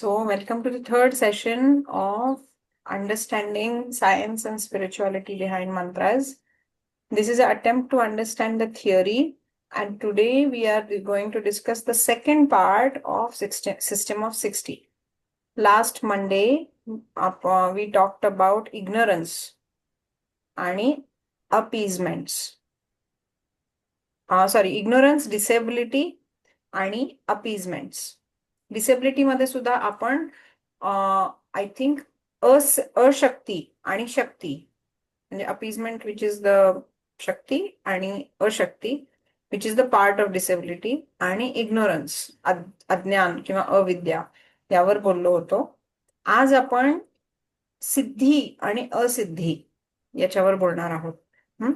So, welcome to the third session of understanding science and spirituality behind mantras. This is an attempt to understand the theory, and today we are going to discuss the second part of system of 60. Last Monday, we talked about ignorance and appeasements. Ignorance, disability आणि अपीजमेंट्स. Disability मध्ये सुद्धा आपण I think अशक्ती आणि शक्ती म्हणजे appeasement which is the शक्ती आणि अशक्ती which is the part of disability आणि इग्नोरन्स अज्ञान किंवा अविद्या यावर बोललो होतो. आज आपण सिद्धी आणि असिद्धी याच्यावर बोलणार आहोत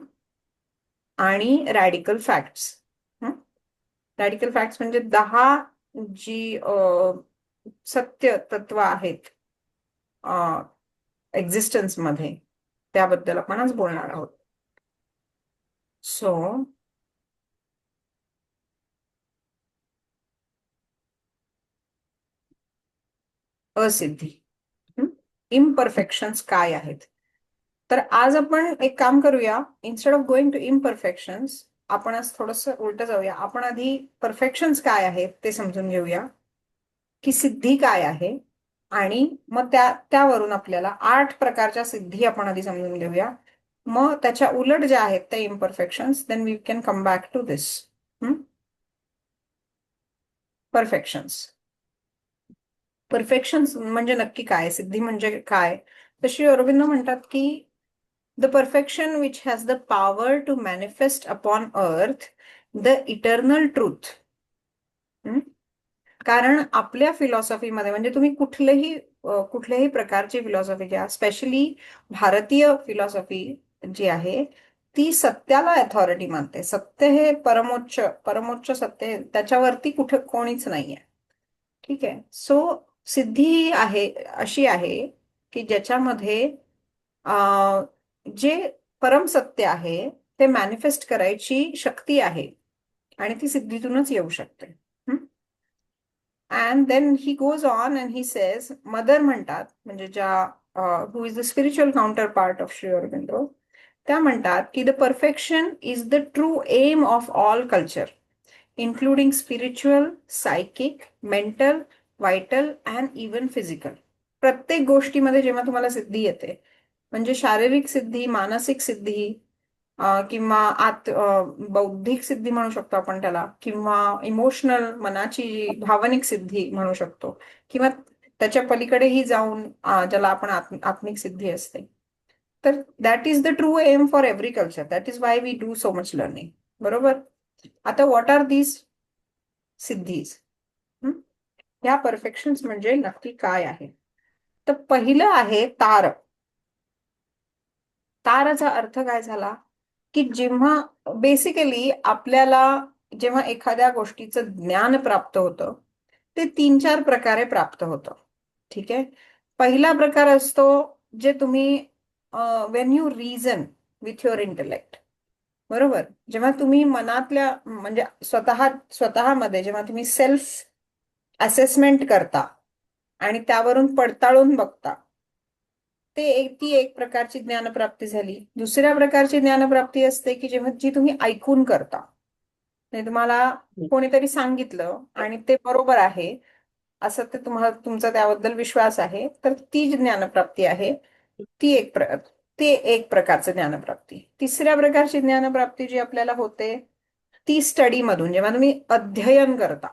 आणि रॅडिकल फॅक्ट्स. रॅडिकल फॅक्ट्स म्हणजे 10 जी सत्य तत्व आहेत एक्झिस्टन्स मध्ये त्याबद्दल आपण आज बोलणार आहोत. सो असिद्धी, इम्परफेक्शन्स काय आहेत. तर आज आपण एक काम करूया, इन्स्टेड ऑफ गोइंग टू इम्परफेक्शन्स आपण आज थोडस उलट जाऊया. आपण आधी परफेक्शन्स काय आहेत ते समजून घेऊया की सिद्धी काय आहे, आणि मग त्यावरून आपल्याला 8 प्रकारच्या सिद्धी आपण आधी समजून घेऊया. मग त्याच्या उलट ज्या आहेत त्या imperfections, then we can come back to this. Perfections. Perfections म्हणजे नक्की काय, सिद्धी म्हणजे काय. तर श्री अरविंद म्हणतात की the perfection which has the power to manifest upon earth the eternal truth. कारण आपल्या फिलॉसॉफीमध्ये म्हणजे तुम्ही कुठल्याही प्रकारची फिलॉसॉफी घ्या, स्पेशली भारतीय फिलॉसॉफी जी आहे ती सत्याला अथॉरिटी मानते. सत्य हे परमोच्च सत्य, त्याच्यावरती कुठे कोणीच नाहीये. ठीक आहे. सो सिद्धी ही आहे अशी आहे की ज्याच्यामध्ये जे परम सत्य आहे ते मॅनिफेस्ट करायची शक्ती आहे आणि ती सिद्धीतूनच येऊ शकते. And then he goes on and he says, Mother म्हणतात म्हणजे ज्या who is the spiritual counterpart of Shri Aurobindo, त्या म्हणतात की the perfection is the true aim of all culture including spiritual, psychic, mental, vital and even physical. प्रत्येक गोष्टीमध्ये जेव्हा तुम्हाला सिद्धी येते, म्हणजे शारीरिक सिद्धी, मानसिक सिद्धी किंवा बौद्धिक सिद्धी म्हणू शकतो आपण त्याला, किंवा इमोशनल मनाची भावनिक सिद्धी म्हणू शकतो, किंवा त्याच्या पलीकडेही जाऊन ज्याला आपण आत्मिक सिद्धी असते. तर that is the true aim for every culture. That is why we do so much learning. बरोबर. आता व्हॉट आर दीज सिद्धीज, ह्या परफेक्शन्स म्हणजे नक्की काय आहे. तर पहिलं आहे तार. ताराचा अर्थ काय झाला की जेव्हा बेसिकली आपल्याला जेव्हा एखाद्या गोष्टीचं ज्ञान प्राप्त होतं ते 3-4 प्रकारे प्राप्त होतं. ठीक आहे. पहिला प्रकार असतो जे तुम्ही Wien you reason with your intellect. बरोबर. जेव्हा तुम्ही मनातल्या म्हणजे स्वतःमध्ये जेव्हा तुम्ही सेल्फ असेसमेंट करता आणि त्यावरून पडताळून बघता, ती एक प्रकारची ज्ञानप्राप्ती झाली. दुसऱ्या प्रकारची ज्ञानप्राप्ती असते की जेव्हा जी तुम्ही ऐकून करता, म्हणजे तुम्हाला कोणीतरी सांगितलं आणि ते बरोबर आहे असं ते तुमचा त्याबद्दल विश्वास आहे, तर ती जी ज्ञानप्राप्ती आहे ती एक प्रकारचं ज्ञानप्राप्ती. तिसऱ्या प्रकारची ज्ञानप्राप्ती जी आपल्याला होते ती स्टडी मधून, जेव्हा तुम्ही अध्ययन करता,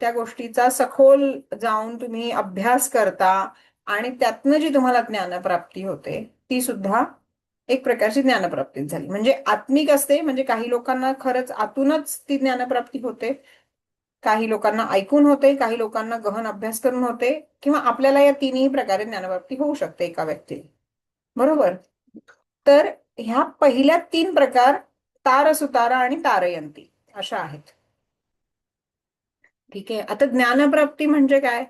त्या गोष्टीचा सखोल जाऊन तुम्ही अभ्यास करता आणि त्यातनं जी तुम्हाला ज्ञानप्राप्ती होते ती सुद्धा एक प्रकारची ज्ञानप्राप्ती झाली. म्हणजे आत्मिक असते, म्हणजे काही लोकांना खरंच आतूनच ती ज्ञानप्राप्ती होते, काही लोकांना ऐकून होते, काही लोकांना गहन अभ्यास करून होते, किंवा आपल्याला या तिन्ही प्रकारे ज्ञानप्राप्ती होऊ शकते एका व्यक्तीला. बरोबर. तर ह्या पहिल्या 3 प्रकार तार, सुतारा आणि तारयंती अशा आहेत. ठीक आहे. आता ज्ञानप्राप्ती म्हणजे काय,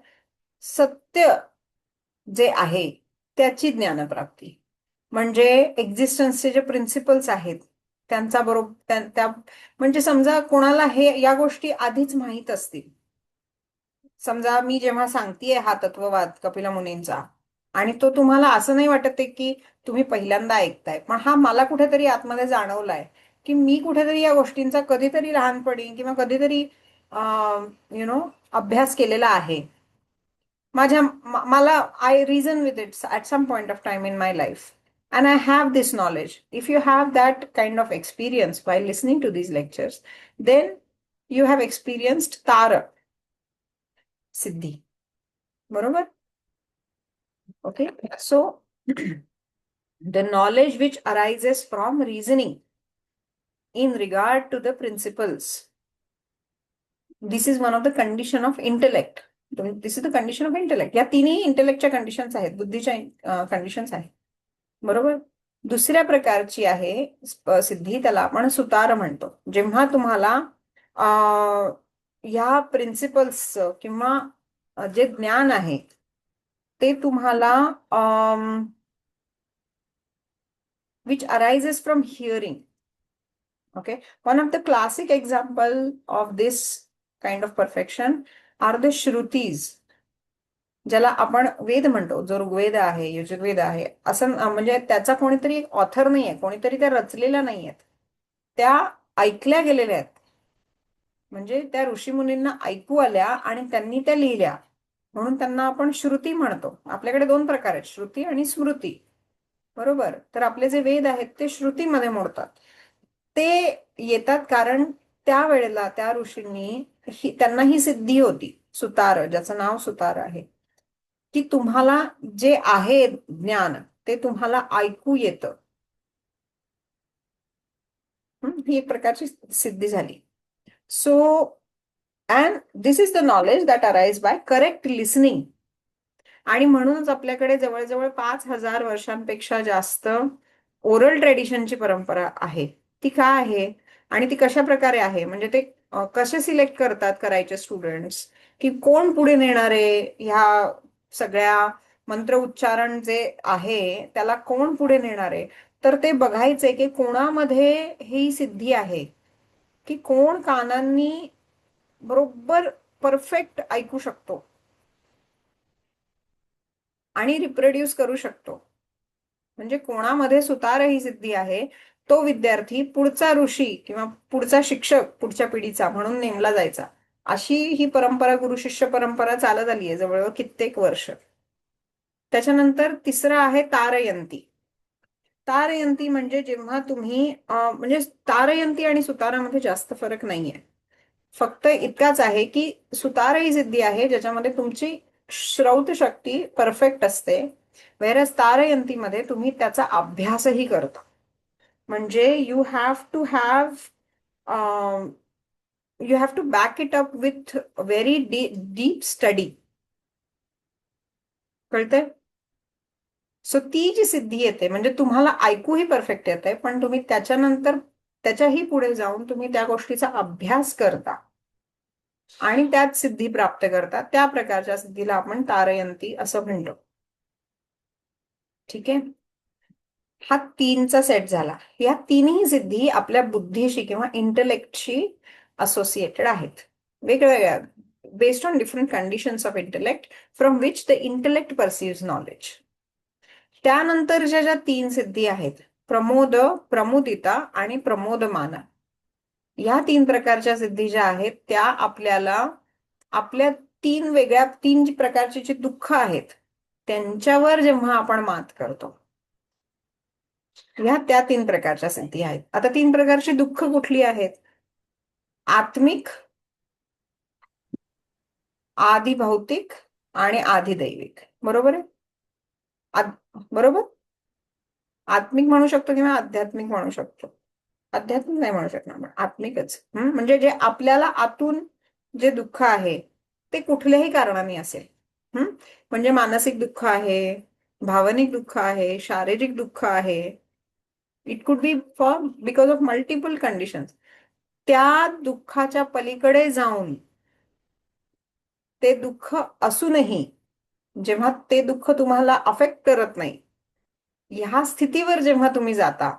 सत्य जे आहे त्याची ज्ञानप्राप्ती. म्हणजे एक्झिस्टन्सचे जे प्रिन्सिपल्स आहेत त्यांचा बरोबर म्हणजे समजा कोणाला या गोष्टी आधीच माहीत असतील, समजा मी जेव्हा सांगतेय हा तत्ववाद कपिल मुनींचा, आणि तो तुम्हाला असं नाही वाटत आहे की तुम्ही पहिल्यांदा ऐकताय, पण हा मला कुठेतरी आतमध्ये जाणवलाय की मी कुठेतरी या गोष्टींचा कधीतरी लहानपणी किंवा कधीतरी यु नो अभ्यास केलेला आहे. मला I reason with it at some point of time in my life, and I have this knowledge. If you have that kind of experience while listening to these lectures, then you have experienced Tara Siddhi. बरोबर? Okay. So, the knowledge which arises from reasoning in regard to the principles, this is one of the condition of intellect. This is the condition of intellect. या तिन्ही इंटेलेक्टच्या conditions आहेत, बुद्धीच्या conditions आहेत. बरोबर. दुसऱ्या प्रकारची आहे सिद्धी, त्याला आपण सुतार म्हणतो. जेव्हा तुम्हाला ह्या प्रिन्सिपल्स किंवा जे ज्ञान आहे ते तुम्हाला which arises from hearing. Okay. One of the classic example of this kind of perfection are the Shrutis, ज्याला आपण वेद म्हणतो. जो ऋग्वेद आहे, यजुर्वेद आहे, असं म्हणजे त्याचा कोणीतरी एक ऑथर नाहीये, कोणीतरी त्या रचलेल्या नाहीयेत, त्या ऐकल्या गेलेल्या आहेत. म्हणजे त्या ऋषीमुनींना ऐकू आल्या आणि त्यांनी त्या लिहिल्या, म्हणून त्यांना आपण श्रुती म्हणतो. आपल्याकडे दोन प्रकार आहेत, श्रुती आणि स्मृती. बरोबर. तर आपले जे वेद आहेत ते श्रुतीमध्ये मोडतात. ते येतात कारण त्यावेळेला त्या ऋषींनी त्यांना ही सिद्धी होती, सुतार, ज्याचं नाव सुतार आहे, की तुम्हाला जे आहे ज्ञान ते तुम्हाला ऐकू येतं. ही एक प्रकारची सिद्धी झाली. So and this is the knowledge that arise by correct listening. आणि म्हणूनच आपल्याकडे जवळजवळ 5,000 वर्षांपेक्षा जास्त ओरल ट्रेडिशनची परंपरा आहे. ती काय आहे आणि ती कशा प्रकारे आहे, म्हणजे ते कसे सिलेक्ट करतात करायचे स्टुडंट्स, की कोण पुढे नेणारे ह्या सगळ्या मंत्र उच्चारण जे आहे त्याला कोण पुढे नेणारे, तर ते बघायचे की कोणामध्ये ही सिद्धी आहे, की कोण कानांनी बरोबर परफेक्ट ऐकू शकतो आणि रिप्रोड्यूस करू शकतो. म्हणजे कोणामध्ये सुतार ही सिद्धी आहे, तो विद्यार्थी पुढचा ऋषी किंवा पुढचा शिक्षक पुढच्या पिढीचा म्हणून नेमला जायचा. अशी ही परंपरा, गुरु शिष्य परंपरा चालत आली आहे जवळजवळ कित्येक वर्ष. त्याच्यानंतर तिसरं आहे तारयंती. तारयंती म्हणजे जेव्हा तुम्ही म्हणजे तारयंती आणि सुतारामध्ये जास्त फरक नाहीये. फक्त इतकाच आहे की सुतार ही सिद्धी आहे ज्याच्यामध्ये तुमची श्रौत शक्ती परफेक्ट असते, व्हेरस तारयंतीमध्ये तुम्ही त्याचा अभ्यासही करता. म्हणजे you have to back it up with very deep study. कळतंय? सो ती जी सिद्धी येते म्हणजे तुम्हाला ऐकूही परफेक्ट येते, पण तुम्ही त्याच्यानंतर त्याच्याही पुढे जाऊन तुम्ही त्या गोष्टीचा अभ्यास करता आणि त्यात सिद्धी प्राप्त करता. त्या प्रकारच्या सिद्धीला आपण तारयंती असं म्हणतो. ठीक आहे. हा तीनचा सेट झाला. या तिन्ही सिद्धी आपल्या बुद्धीशी किंवा इंटलेक्टशी असोसिएटेड आहेत, वेगवेगळ्या, based on different conditions of intellect from which the intellect perceive knowledge. त्यानंतरच्या ज्या तीन सिद्धी आहेत, प्रमोद, प्रमुदिता आणि प्रमोदमाना, या तीन प्रकारच्या सिद्धी ज्या आहेत त्या आपल्याला आपल्या तीन प्रकारची जी दुःख आहेत त्यांच्यावर जेव्हा आपण मात करतो, ह्या त्या तीन प्रकारच्या सिद्धी आहेत. आता तीन प्रकारची दुःख कुठली आहेत? आत्मिक, आधी भौतिक आणि आधी दैविक. बरोबर आहे? बरोबर. आत्मिक म्हणू शकतो किंवा आध्यात्मिक म्हणू शकतो. आध्यात्मिक नाही म्हणू शकणार आपण, आत्मिकच. म्हणजे जे आपल्याला आतून जे दुःख आहे ते कुठल्याही कारणाने असेल. म्हणजे मानसिक दुःख आहे, भावनिक दुःख आहे, शारीरिक दुःख आहे. It could be for because of multiple conditions. त्या दुःखाच्या पलीकडे जाऊन ते दुःख असूनही जेव्हा ते दुःख तुम्हाला अफेक्ट करत नाही, ह्या स्थितीवर जेव्हा तुम्ही जाता,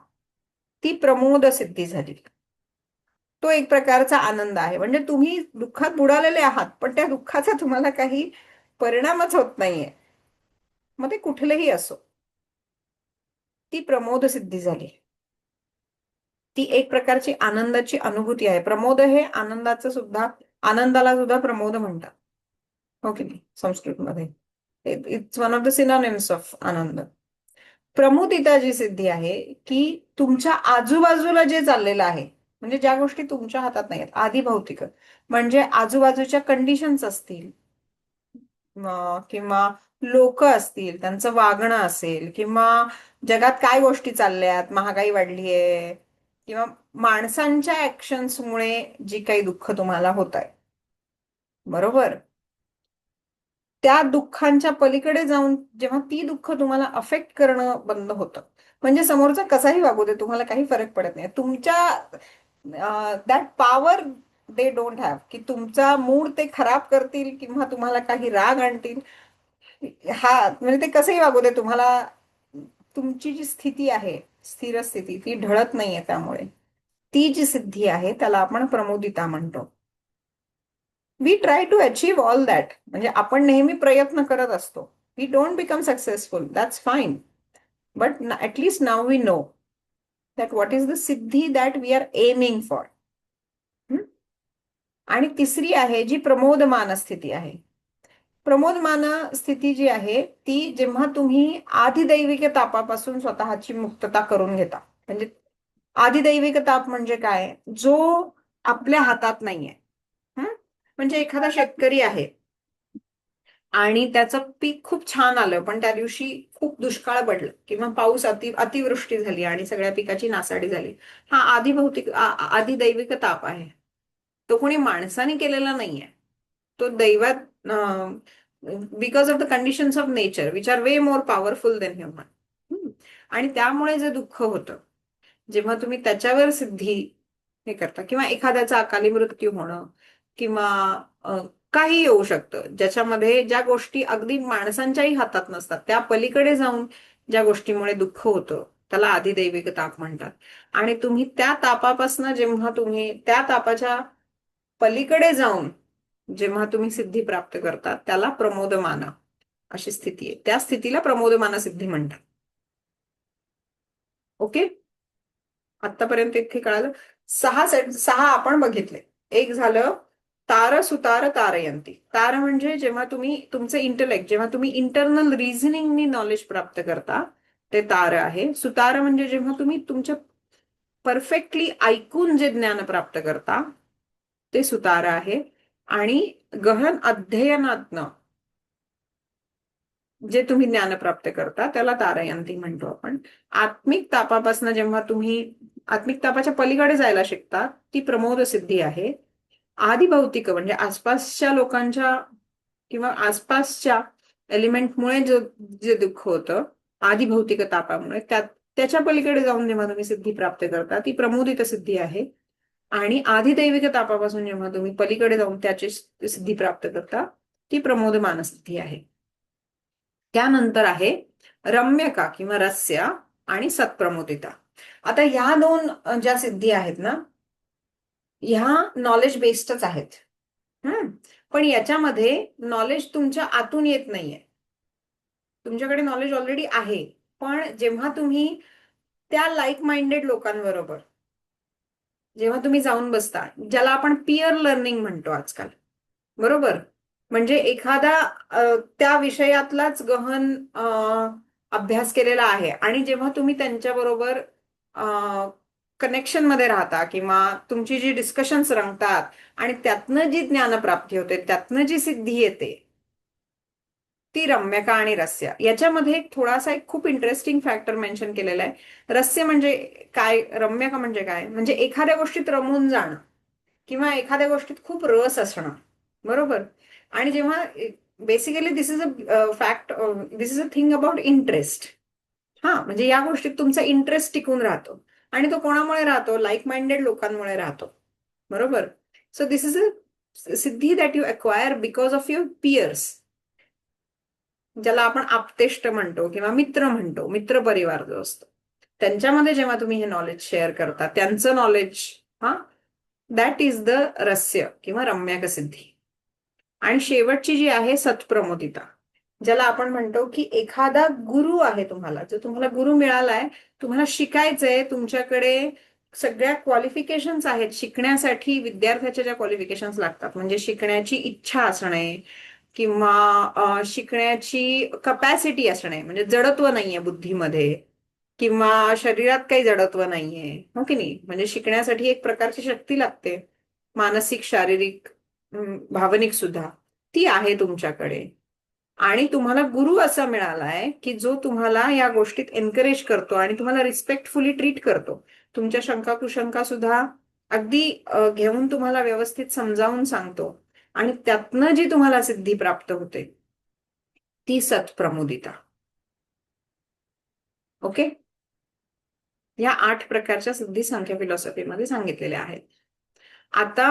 ती प्रमोद सिद्धी झाली. तो एक प्रकारचा आनंद आहे. म्हणजे तुम्ही दुःखात बुडालेले आहात, पण त्या दुःखाचा तुम्हाला काही परिणामच होत नाहीये. मग ते कुठलेही असो, ती प्रमोद सिद्धी झाली. ती एक प्रकारची आनंदाची अनुभूती आहे. प्रमोद हे आनंदाचं सुद्धा, आनंदाला सुद्धा प्रमोद म्हणतात. हो की नाही संस्कृतमध्ये? It's one of the synonyms of ananda. प्रमुदिता जी सिद्धी आहे, की तुमच्या आजूबाजूला जे चाललेलं आहे, म्हणजे ज्या गोष्टी तुमच्या हातात नाही आहेत, आधी भौतिक, म्हणजे आजूबाजूच्या कंडिशन्स असतील, किंवा लोक असतील, त्यांचं वागणं असेल, किंवा जगात काय गोष्टी चालल्यात, महागाई वाढली आहे, किंवा माणसांच्या ऍक्शन्समुळे जी काही दुःख तुम्हाला होत आहे, बरोबर, त्या दुःखांच्या पलीकडे जाऊन जेव्हा ती दुःख तुम्हाला अफेक्ट करणं बंद होतं, म्हणजे समोरचा कसाही वागू दे, तुम्हाला काही फरक पडत नाही तुमच्या, that power they don't have, की तुमचा मूड ते खराब करतील किंवा तुम्हाला काही राग आणतील. हा, म्हणजे ते कसंही वागू दे, तुम्हाला तुमची जी स्थिती आहे, स्थिर स्थिती, ती ढळत नाहीये. त्यामुळे ती जी सिद्धी आहे त्याला आपण प्रमुदिता म्हणतो. We try to achieve all that, म्हणजे आपण नेहमी प्रयत्न करत असतो. We don't become successful, that's fine, but at least now we know that what is the सिद्धी that we are aiming for. आणि तिसरी आहे जी प्रमोदमान स्थिती आहे. प्रमोदमान स्थिती जी आहे ती जेव्हा तुम्ही आधिदैविक तापापासून स्वतःची मुक्तता करून घेता. म्हणजे आधिदैविक ताप म्हणजे काय, जो आपल्या हातात नाहीये. हं? म्हणजे एखादा शेतकरी आहे आणि त्याचं पीक खूप छान आलं, पण त्या दिवशी खूप दुष्काळ पडलं किंवा पाऊस अतिवृष्टी झाली आणि सगळ्या पिकाची नासाडी झाली. हा आधिदैविक ताप आहे. तो कोणी माणसाने केलेला नाहीये. तो दैवात, because of the conditions of nature which are way more powerful than human. आणि त्यामुळे जे दुःख होतं, जेव्हा तुम्ही त्याच्यावर सिद्धी हे करता, किंवा एखाद्याचा अकाली मृत्यू होणं, किंवा काही येऊ शकतं ज्याच्यामध्ये ज्या गोष्टी अगदी माणसांच्याही हातात नसतात, त्या पलीकडे जाऊन ज्या गोष्टीमुळे दुःख होतं, त्याला आधिदैविक ताप म्हणतात. आणि तुम्ही त्या तापापासून, जेव्हा तुम्ही त्या तापाच्या पलीकडे जाऊन जेव्हा तुम्ही सिद्धी प्राप्त करता, त्याला प्रमोदमान अशी स्थिती आहे. त्या स्थितीला प्रमोदमान सिद्धी म्हणतात. ओके, आतापर्यंत इतके कळालं. सहा आपण बघितले. एक झालं तार सुतार तारयंती. तार म्हणजे जेव्हा तुम्ही तुमचे इंटेलेक्ट, जेव्हा तुम्ही इंटरनल रिझनिंगनी नॉलेज प्राप्त करता, ते तार आहे. सुतार म्हणजे जेव्हा तुम्ही तुमच्या परफेक्टली ऐकून जे ज्ञान प्राप्त करता, ते सुतार आहे. आणि गहन अध्ययनातनं जे तुम्ही ज्ञान प्राप्त करता त्याला तारयंती म्हणतो आपण. आत्मिक तापापासून जेव्हा तुम्ही आत्मिक तापाच्या पलीकडे जायला शिकता, ती प्रमोद सिद्धी आहे. आधिभौतिक म्हणजे आसपासच्या लोकांच्या किंवा आसपासच्या एलिमेंटमुळे जे दुःख होतं, आधिभौतिक तापामुळे, त्याच्या पलीकडे जाऊन जेव्हा तुम्ही सिद्धी प्राप्त करता, ती प्रमोदित सिद्धी आहे. आणि आधिदैविक तापापासून जेव्हा तुम्ही पलीकडे जाऊन त्याची सिद्धी प्राप्त करता, ती प्रमोदमान सिद्धी आहे. त्यानंतर आहे रम्यका किंवा रस्य आणि सत्प्रमोदिता. आता ह्या दोन ज्या सिद्धी आहेत ना, ह्या नॉलेज बेस्डच आहेत. पण याच्यामध्ये नॉलेज तुमच्या आतून येत नाहीये. तुमच्याकडे नॉलेज ऑलरेडी आहे, पण जेव्हा तुम्ही त्या लाईक माइंडेड लोकांबरोबर जेव्हा तुम्ही जाऊन बसता, ज्याला आपण पिअर लर्निंग म्हणतो आजकाल, बरोबर, म्हणजे एखादा त्या विषयातलाच गहन अभ्यास केलेला आहे, आणि जेव्हा तुम्ही त्यांच्याबरोबर कनेक्शन मध्ये राहता किंवा तुमची जी डिस्कशन्स रंगतात आणि त्यातनं जी ज्ञानप्राप्ती होते, त्यातनं जी सिद्धी येते, ती रम्यका आणि रस्य. याच्यामध्ये थोडासा एक खूप इंटरेस्टिंग फॅक्टर मेन्शन केलेला आहे. रस्य म्हणजे काय, रम्यका म्हणजे काय, म्हणजे एखाद्या गोष्टीत रमून जाणं किंवा एखाद्या गोष्टीत खूप रस असणं, बरोबर. आणि जेव्हा basically this is a fact, this is a thing about interest. हा, म्हणजे या गोष्टीत तुमचा इंटरेस्ट टिकून राहतो. आणि तो कोणामुळे राहतो, लाईक माइंडेड लोकांमुळे राहतो, बरोबर. सो दिस इज अ सिद्धी that you acquire because of your peers, ज्याला आपण आप्तेष्ट म्हणतो किंवा मित्र म्हणतो, मित्र परिवार जो असतो, त्यांच्यामध्ये जेव्हा तुम्ही हे नॉलेज शेअर करता, त्यांचं नॉलेज, हा, दॅट इज द रस्य किंवा रम्यक सिद्धी. आणि शेवटची जी आहे सत्प्रमोदिता, ज्याला आपण म्हणतो की एखादा गुरु आहे तुम्हाला, जो तुम्हाला गुरु मिळालाय, तुम्हाला शिकायचंय, तुमच्याकडे सगळ्या क्वालिफिकेशन्स आहेत शिकण्यासाठी. विद्यार्थ्याच्या ज्या क्वालिफिकेशन्स लागतात म्हणजे शिकण्याची इच्छा असणे किंवा शिकण्याची कपॅसिटी असणे, म्हणजे जडत्व नाहीये बुद्धीमध्ये किंवा शरीरात काही जडत्व नाहीये, हो की नाही. म्हणजे शिकण्यासाठी एक प्रकारची शक्ती लागते, मानसिक, शारीरिक, भावनिक सुद्धा, ती आहे तुमच्याकडे. आणि तुम्हाला गुरु असा मिळालाय की जो तुम्हाला या गोष्टीत एनकरेज करतो आणि तुम्हाला रिस्पेक्टफुली ट्रीट करतो. तुमच्या शंका कुशंका सुद्धा अगदी घेऊन तुम्हाला व्यवस्थित समजावून सांगतो. आणि त्यातनं जी तुम्हाला सिद्धी प्राप्त होते ती सत्प्रमुदिता. ओके. या 8 प्रकारच्या सिद्धी सांख्य फिलॉसॉफीमध्ये सांगितलेल्या आहेत. आता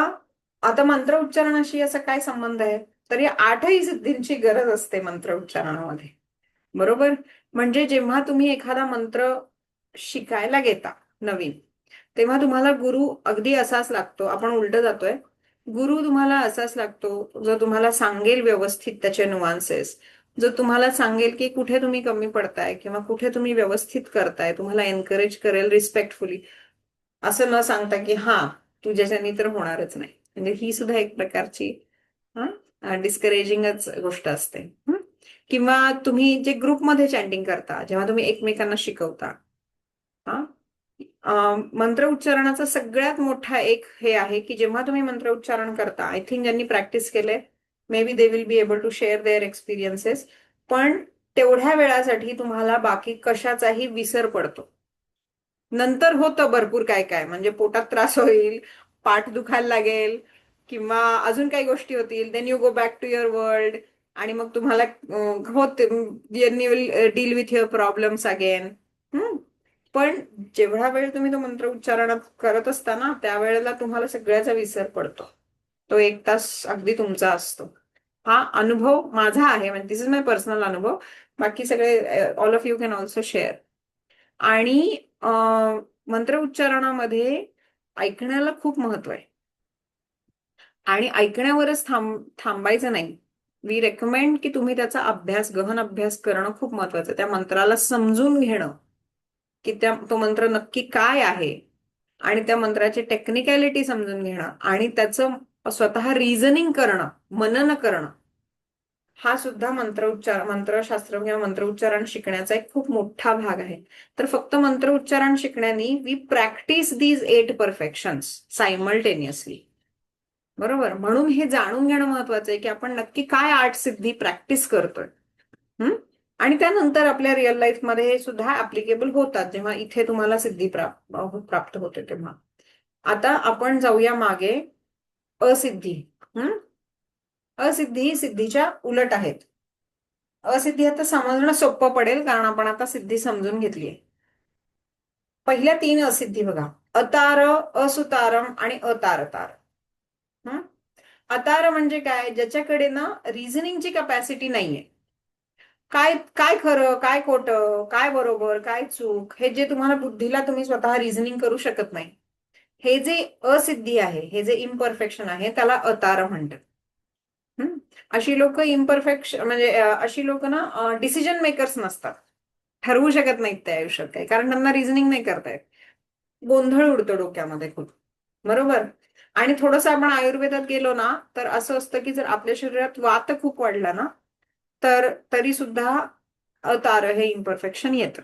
आता मंत्र उच्चारणाशी याचा काय संबंध आहे? तर या 8ही सिद्धींची गरज असते मंत्र उच्चारणामध्ये. बरोबर. म्हणजे जेव्हा तुम्ही एखादा मंत्र शिकायला घेता नवीन, तेव्हा तुम्हाला गुरु अगदी असाच लागतो. आपण उलट जातोय. गुरु तुम्हाला असाच लागतो जो तुम्हाला सांगेल व्यवस्थित त्याचे नुआन्सेस, जो तुम्हाला सांगेल की कुठे तुम्ही कमी पडताय किंवा कुठे तुम्ही व्यवस्थित करताय, तुम्हाला एनकरेज करेल रिस्पेक्टफुली. असं न सांगता की हा तुझ्याच्यानी तर होणारच नाही, म्हणजे ही सुद्धा एक प्रकारची डिस्करेजिंगच गोष्ट असते. किंवा तुम्ही जे ग्रुपमध्ये चॅन्टिंग करता, जेव्हा तुम्ही एकमेकांना शिकवता, हा मंत्र उच्चारणाचा सगळ्यात मोठा एक हे आहे की जेव्हा तुम्ही मंत्र उच्चारण करता, आय थिंक ज्यांनी प्रॅक्टिस केले may be they will be able to share their experiences, पण तेवढ्या वेळासाठी तुम्हाला बाकी कशाचाही विसर पडतो. नंतर होतं भरपूर काय काय, म्हणजे पोटात त्रास होईल, पाठ दुखायला लागेल किंवा अजून काही गोष्टी होतील. Then you go back to your world आणि मग तुम्हाला होते, you will deal with your problems again. पण जेवढा वेळ तुम्ही तो मंत्र उच्चारण करत असताना त्यावेळेला तुम्हाला सगळ्याचा विसर पडतो. तो 1 तास अगदी तुमचा असतो. हा अनुभव माझा आहे, म्हणजे दिस इज माय पर्सनल अनुभव. बाकी सगळे all of you can also share. आणि मंत्र उच्चारणामध्ये ऐकण्याला खूप महत्व आहे. आणि ऐकण्यावरच थांबायचं नाही. वी रेकमेंड की तुम्ही त्याचा अभ्यास, गहन अभ्यास करणं खूप महत्वाचं आहे. त्या मंत्राला समजून घेणं की तो मंत्र नक्की काय आहे आणि त्या मंत्राची टेक्निकॅलिटी समजून घेणं आणि त्याचं स्वतः रिझनिंग करणं, मनन करणं, हा सुद्धा मंत्रशास्त्र किंवा मंत्र उच्चारण शिकण्याचा एक खूप मोठा भाग आहे. तर फक्त मंत्र उच्चारण शिकण्याने we practice these 8 perfections simultaneously. बरोबर. म्हणून हे जाणून घेणं महत्वाचं आहे की आपण नक्की काय 8 सिद्धी प्रॅक्टिस करतोय. आणि त्यानंतर आपल्या रिअल लाईफमध्ये हे सुद्धा ऍप्लिकेबल होतात जेव्हा इथे तुम्हाला सिद्धी प्राप्त होते तेव्हा. आता आपण जाऊया मागे. असिद्धी. हम्म असिद्धी ही सिद्धीच्या उलट आहेत. असिद्धी आता समजणं सोपं पडेल कारण आपण आता सिद्धी समजून घेतलीये. पहिल्या 3 असिद्धी बघा: अतार, असुतारम आणि अतारतार. हं? अतार म्हणजे काय? ज्याच्याकडे ना रिझनिंगची कपॅसिटी नाहीये. काय काय खरं, काय खोटं, काय बरोबर, काय चूक, हे जे तुम्हाला बुद्धीला तुम्ही स्वतः रिझनिंग करू शकत नाही, हे जे असिद्धी आहे, हे जे इम्परफेक्शन आहे, त्याला अतार म्हणतात. अशी लोक इम्परफेक्शन म्हणजे अशी लोक ना डिसिजन मेकर्स नसतात. ठरवू शकत नाहीत त्या आयुष्यात काही, कारण त्यांना रिझनिंग नाही करतायत. गोंधळ उडतो डोक्यामध्ये खूप. बरोबर. आणि थोडंसं आपण आयुर्वेदात गेलो ना तर असं असतं की जर आपल्या शरीरात वात खूप वाढला ना तर तरी सुद्धा अतार हे इम्परफेक्शन येतं.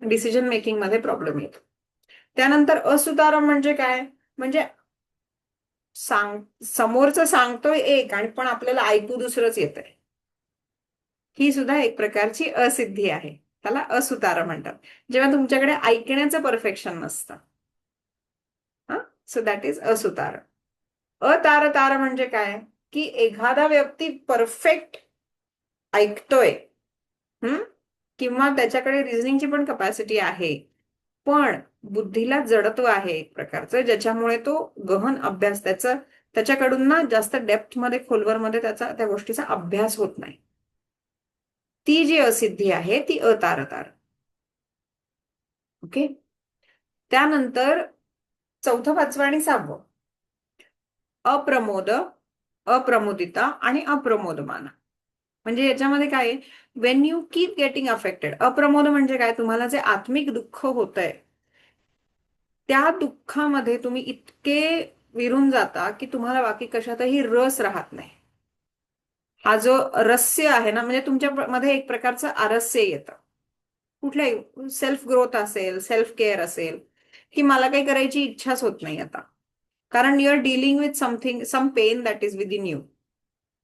डिसिजन मेकिंग मध्ये प्रॉब्लेम येतो. त्यानंतर असुतारम म्हणजे काय? म्हणजे समोरचं सांगतोय एक आणि पण आपल्याला ऐकू दुसरंच येतंय. ही सुद्धा एक प्रकारची असिद्धी आहे. त्याला असुतार म्हणतात, जेव्हा तुमच्याकडे ऐकण्याचं परफेक्शन नसतं. So that is asutar. अतारतार म्हणजे काय? की एखादा व्यक्ती परफेक्ट ऐकतोय, किंवा त्याच्याकडे रिझनिंगची पण कपॅसिटी आहे, पण बुद्धीला जडत्व आहे एक प्रकारचं, ज्याच्यामुळे तो गहन अभ्यास त्याच्याकडून ना जास्त डेप्थ मध्ये, खोलवर मध्ये त्या गोष्टीचा अभ्यास होत नाही. ती जी असिद्धी आहे ती अतारतार. ओके. त्यानंतर 4, 5 आणि 6 अप्रमोद, अप्रमुदिता आणि अप्रमोदमाना. म्हणजे याच्यामध्ये काय आहे, when you keep getting affected. अप्रमोद म्हणजे काय, तुम्हाला जे आत्मिक दुःख होतंय त्या दुःखामध्ये तुम्ही इतके विरून जाता की तुम्हाला बाकी कशातही रस राहत नाही. हा जो रस्य आहे ना, म्हणजे तुमच्या मध्ये एक प्रकारचं आरस्य येतं. कुठल्याही सेल्फ ग्रोथ असेल, सेल्फ केअर असेल, की मला काही करायची इच्छाच होत नाही आता. कारण you are dealing with something, some pain that is within you.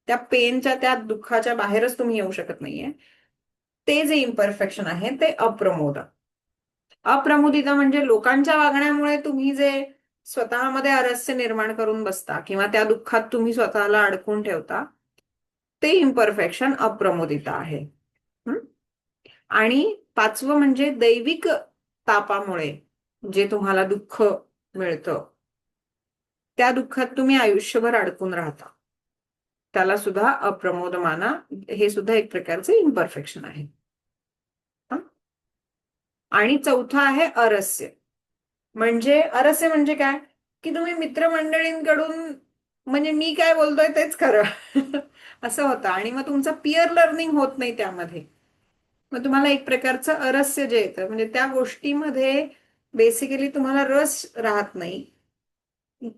त्या पेनच्या, त्या दुःखाच्या बाहेरच तुम्ही येऊ शकत नाहीये. ते जे इम्परफेक्शन आहे ते अप्रमोद. अप्रमुदिता म्हणजे लोकांच्या वागण्यामुळे तुम्ही जे स्वतःमध्ये आरस्य निर्माण करून बसता किंवा त्या दुःखात तुम्ही स्वतःला अडकून ठेवता, ते इम्परफेक्शन अप्रमुदिता आहे. हं? आणि पाचवं म्हणजे दैविक तापामुळे जे तुम्हाला दुःख मिळतं, त्या दुःखात तुम्ही आयुष्यभर अडकून राहता, त्याला सुद्धा अप्रमोद माना. हे सुद्धा एक प्रकारचे इम्परफेक्शन आहे. हं? आणि चौथा आहे अरस्य. म्हणजे अरस्य म्हणजे काय, की तुम्ही मित्रमंडळींकडून, म्हणजे मी काय बोलतोय तेच खरं असं होतं, आणि मग तुमचं पिअर लर्निंग होत नाही त्यामध्ये. मग तुम्हाला एक प्रकारचं अरस्य जे येतं, म्हणजे त्या गोष्टीमध्ये बेसिकली तुम्हाला रस राहत नाही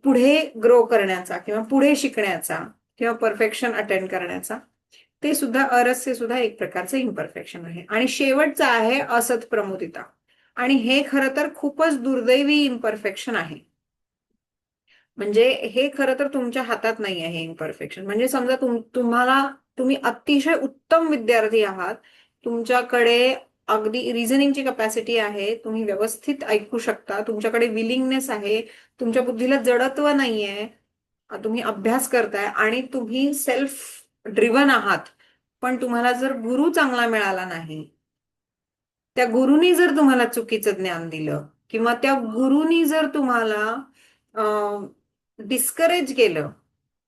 पुढे ग्रो करण्याचा किंवा पुढे शिकण्याचा किंवा परफेक्शन अटेंड करण्याचा. ते सुद्धा अरस्य सुद्धा एक प्रकारचं इम्परफेक्शन आहे. आणि शेवटचं आहे असत प्रमुदिता. आणि हे खरं तर खूपच दुर्दैवी इम्परफेक्शन आहे. म्हणजे हे खरं तर तुमच्या हातात नाही आहे इम्परफेक्शन. म्हणजे समजा तुम्ही अतिशय उत्तम विद्यार्थी आहात, तुमच्याकडे अगदी रिझनिंगची कपॅसिटी आहे, तुम्ही व्यवस्थित ऐकू शकता, तुमच्याकडे विलिंगनेस आहे, तुमच्या बुद्धीला जडत्व नाहीये, तुम्ही अभ्यास करताय आणि तुम्ही सेल्फ ड्रिव्हन आहात. पण तुम्हाला जर गुरु चांगला मिळाला नाही, त्या गुरुनी जर तुम्हाला चुकीचं ज्ञान दिलं किंवा त्या गुरुनी जर तुम्हाला डिस्करेज केलं,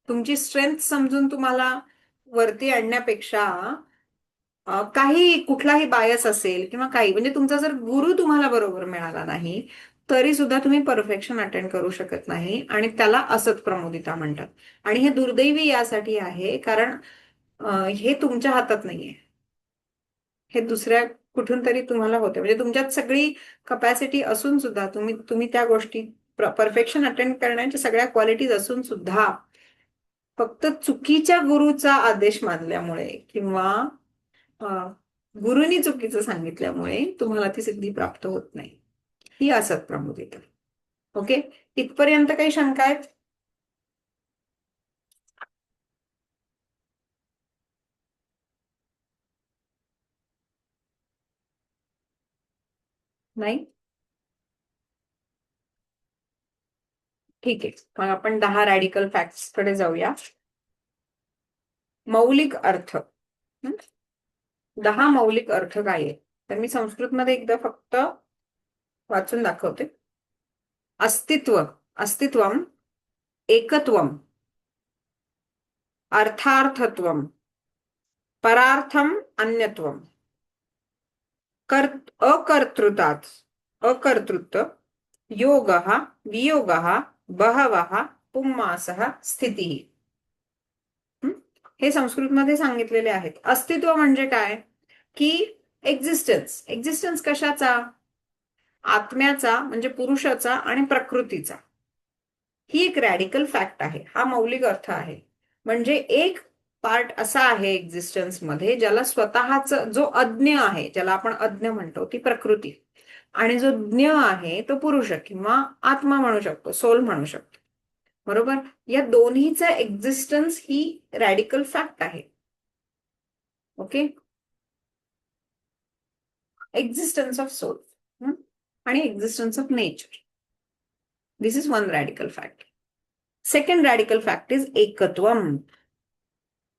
तुमची स्ट्रेंथ समजून तुम्हाला वरती आणण्यापेक्षा काही कुठलाही बायस असेल किंवा काही, म्हणजे तुमचा जर गुरु तुम्हाला बरोबर मिळाला नाही, तरी सुद्धा तुम्ही परफेक्शन अटेंड करू शकत नाही, आणि त्याला असत प्रमुदिता म्हणतात. आणि हे दुर्दैवी यासाठी आहे कारण हे तुमच्या हातात नाहीये, हे दुसऱ्या कुठून तरी तुम्हाला होते. म्हणजे तुमच्यात सगळी कपॅसिटी असून सुद्धा, तुम्ही त्या गोष्टी, परफेक्शन अटेंड करण्याच्या सगळ्या क्वालिटीज असून सुद्धा, फक्त चुकीच्या गुरुचा आदेश मानल्यामुळे किंवा गुरुनी चुकीचं सांगितल्यामुळे तुम्हाला ती सिद्धी प्राप्त होत नाही. ही असत प्रमुदिता. ओके, इथपर्यंत काही शंका आहेत? नाही? ठीक आहे, मग आपण 10 रॅडिकल फॅक्ट्स कडे जाऊया. मौलिक अर्थ. 10 मौलिक अर्थ काय आहे, तर मी संस्कृतमध्ये एकदा फक्त वाचून दाखवते. अस्तित्व, अस्तित्वम, एकत्वम, अर्थार्थत्वम, परार्थम, अन्यत्वम, अकर्तृतात्, अकर्तृत्व, योगः, वियोगः, बहवः, पुम्मासः, स्थितिः. हे संस्कृतमध्ये सांगितलेले आहेत. अस्तित्व म्हणजे काय, की एक्झिस्टन्स. एक्झिस्टन्स कशाचा, आत्म्याचा म्हणजे पुरुषाचा आणि प्रकृतीचा. ही एक रॅडिकल फॅक्ट आहे, हा मौलिक अर्थ आहे. म्हणजे एक पार्ट असा आहे एक्झिस्टन्स मध्ये ज्याला स्वतःच, जो अज्ञ आहे, ज्याला आपण अज्ञ म्हणतो, ती प्रकृती, आणि जो ज्ञ आहे तो पुरुष किंवा आत्मा म्हणू शकतो, सोल म्हणू शकतो. बरोबर, या दोन्हीचा एक्झिस्टन्स ही रॅडिकल फॅक्ट आहे. ओके, एक्झिस्टन्स ऑफ सोल आणि existence of nature, this is one radical fact. Second radical fact is ekatvam.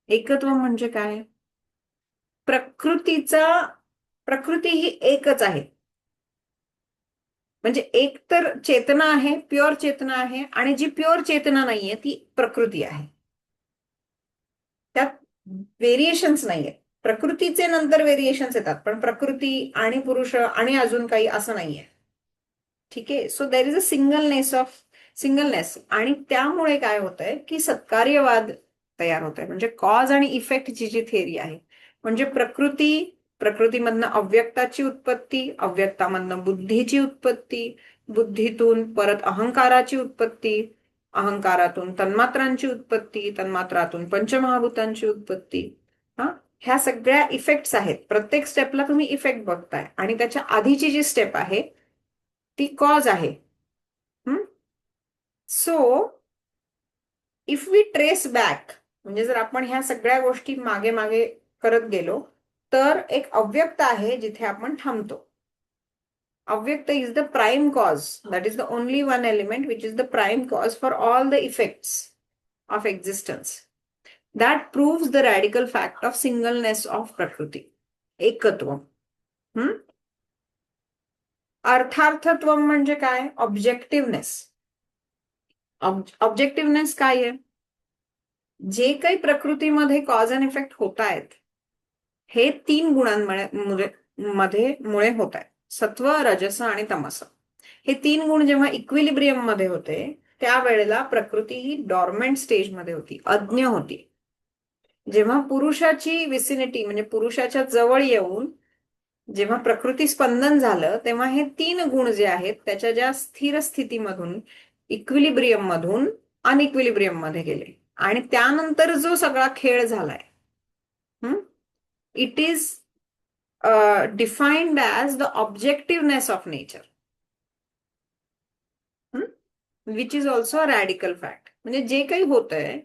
एकत्व म्हणजे काय, प्रकृतीचा, प्रकृती ही एकच आहे. म्हणजे एक तर चेतना आहे, प्युअर चेतना आहे, आणि जी प्युअर चेतना नाहीये ती प्रकृती आहे. त्यात व्हेरिएशन्स नाहीये. प्रकृतीचे नंतर व्हेरिएशन्स येतात, पण प्रकृती आणि पुरुष आणि अजून काही असं नाहीये. ठीक आहे, so there is a singleness of singleness. आणि त्यामुळे काय होतंय की सत्कार्यवाद तयार होत आहे. म्हणजे कॉज आणि इफेक्टची जी थिअरी आहे, म्हणजे प्रकृतीमधनं अव्यक्ताची उत्पत्ती, अव्यक्तामधनं बुद्धीची उत्पत्ती, बुद्धीतून परत अहंकाराची उत्पत्ती, अहंकारातून तन्मात्रांची उत्पत्ती, तन्मात्रातून पंचमहाभूतांची उत्पत्ती. हा, ह्या सगळ्या इफेक्ट्स आहेत. प्रत्येक स्टेपला तुम्ही इफेक्ट बघताय आणि त्याच्या आधीची जी स्टेप आहे ती कॉज आहे. So if we trace back, म्हणजे जर आपण ह्या सगळ्या गोष्टी मागे मागे करत गेलो, तर एक अव्यक्त आहे जिथे आपण थांबतो. अव्यक्त is the prime cause. That is the only one element which is the prime cause for all the effects of existence. That proves the radical fact of singleness of प्रकृती, एकत्व. अर्थार्थत्व म्हणजे काय? ऑब्जेक्टिव्हनेस. ऑब्जेक्टिव्हनेस काय आहे? जे काही प्रकृतीमध्ये कॉज अँड इफेक्ट होत आहेत, हे 3 मुळे होत आहेत: सत्व, रजस आणि तमस. हे 3 गुण जेव्हा इक्विलिब्रियम मध्ये होते, त्यावेळेला प्रकृती ही डॉर्मेंट स्टेजमध्ये होती, अज्ञ होती. जेव्हा पुरुषाची विसिनिटी, म्हणजे पुरुषाच्या जवळ येऊन जेव्हा प्रकृती स्पंदन झालं, तेव्हा हे 3 गुण जे आहेत त्याच्या ज्या स्थिर स्थितीमधून, इक्विलिब्रियम मधून अनइक्विलिब्रियम मध्ये गेले. आणि त्यानंतर जो सगळा खेळ झालाय, it is defined as the objectiveness of nature, which is also a radical fact. म्हणजे जे काही होतंय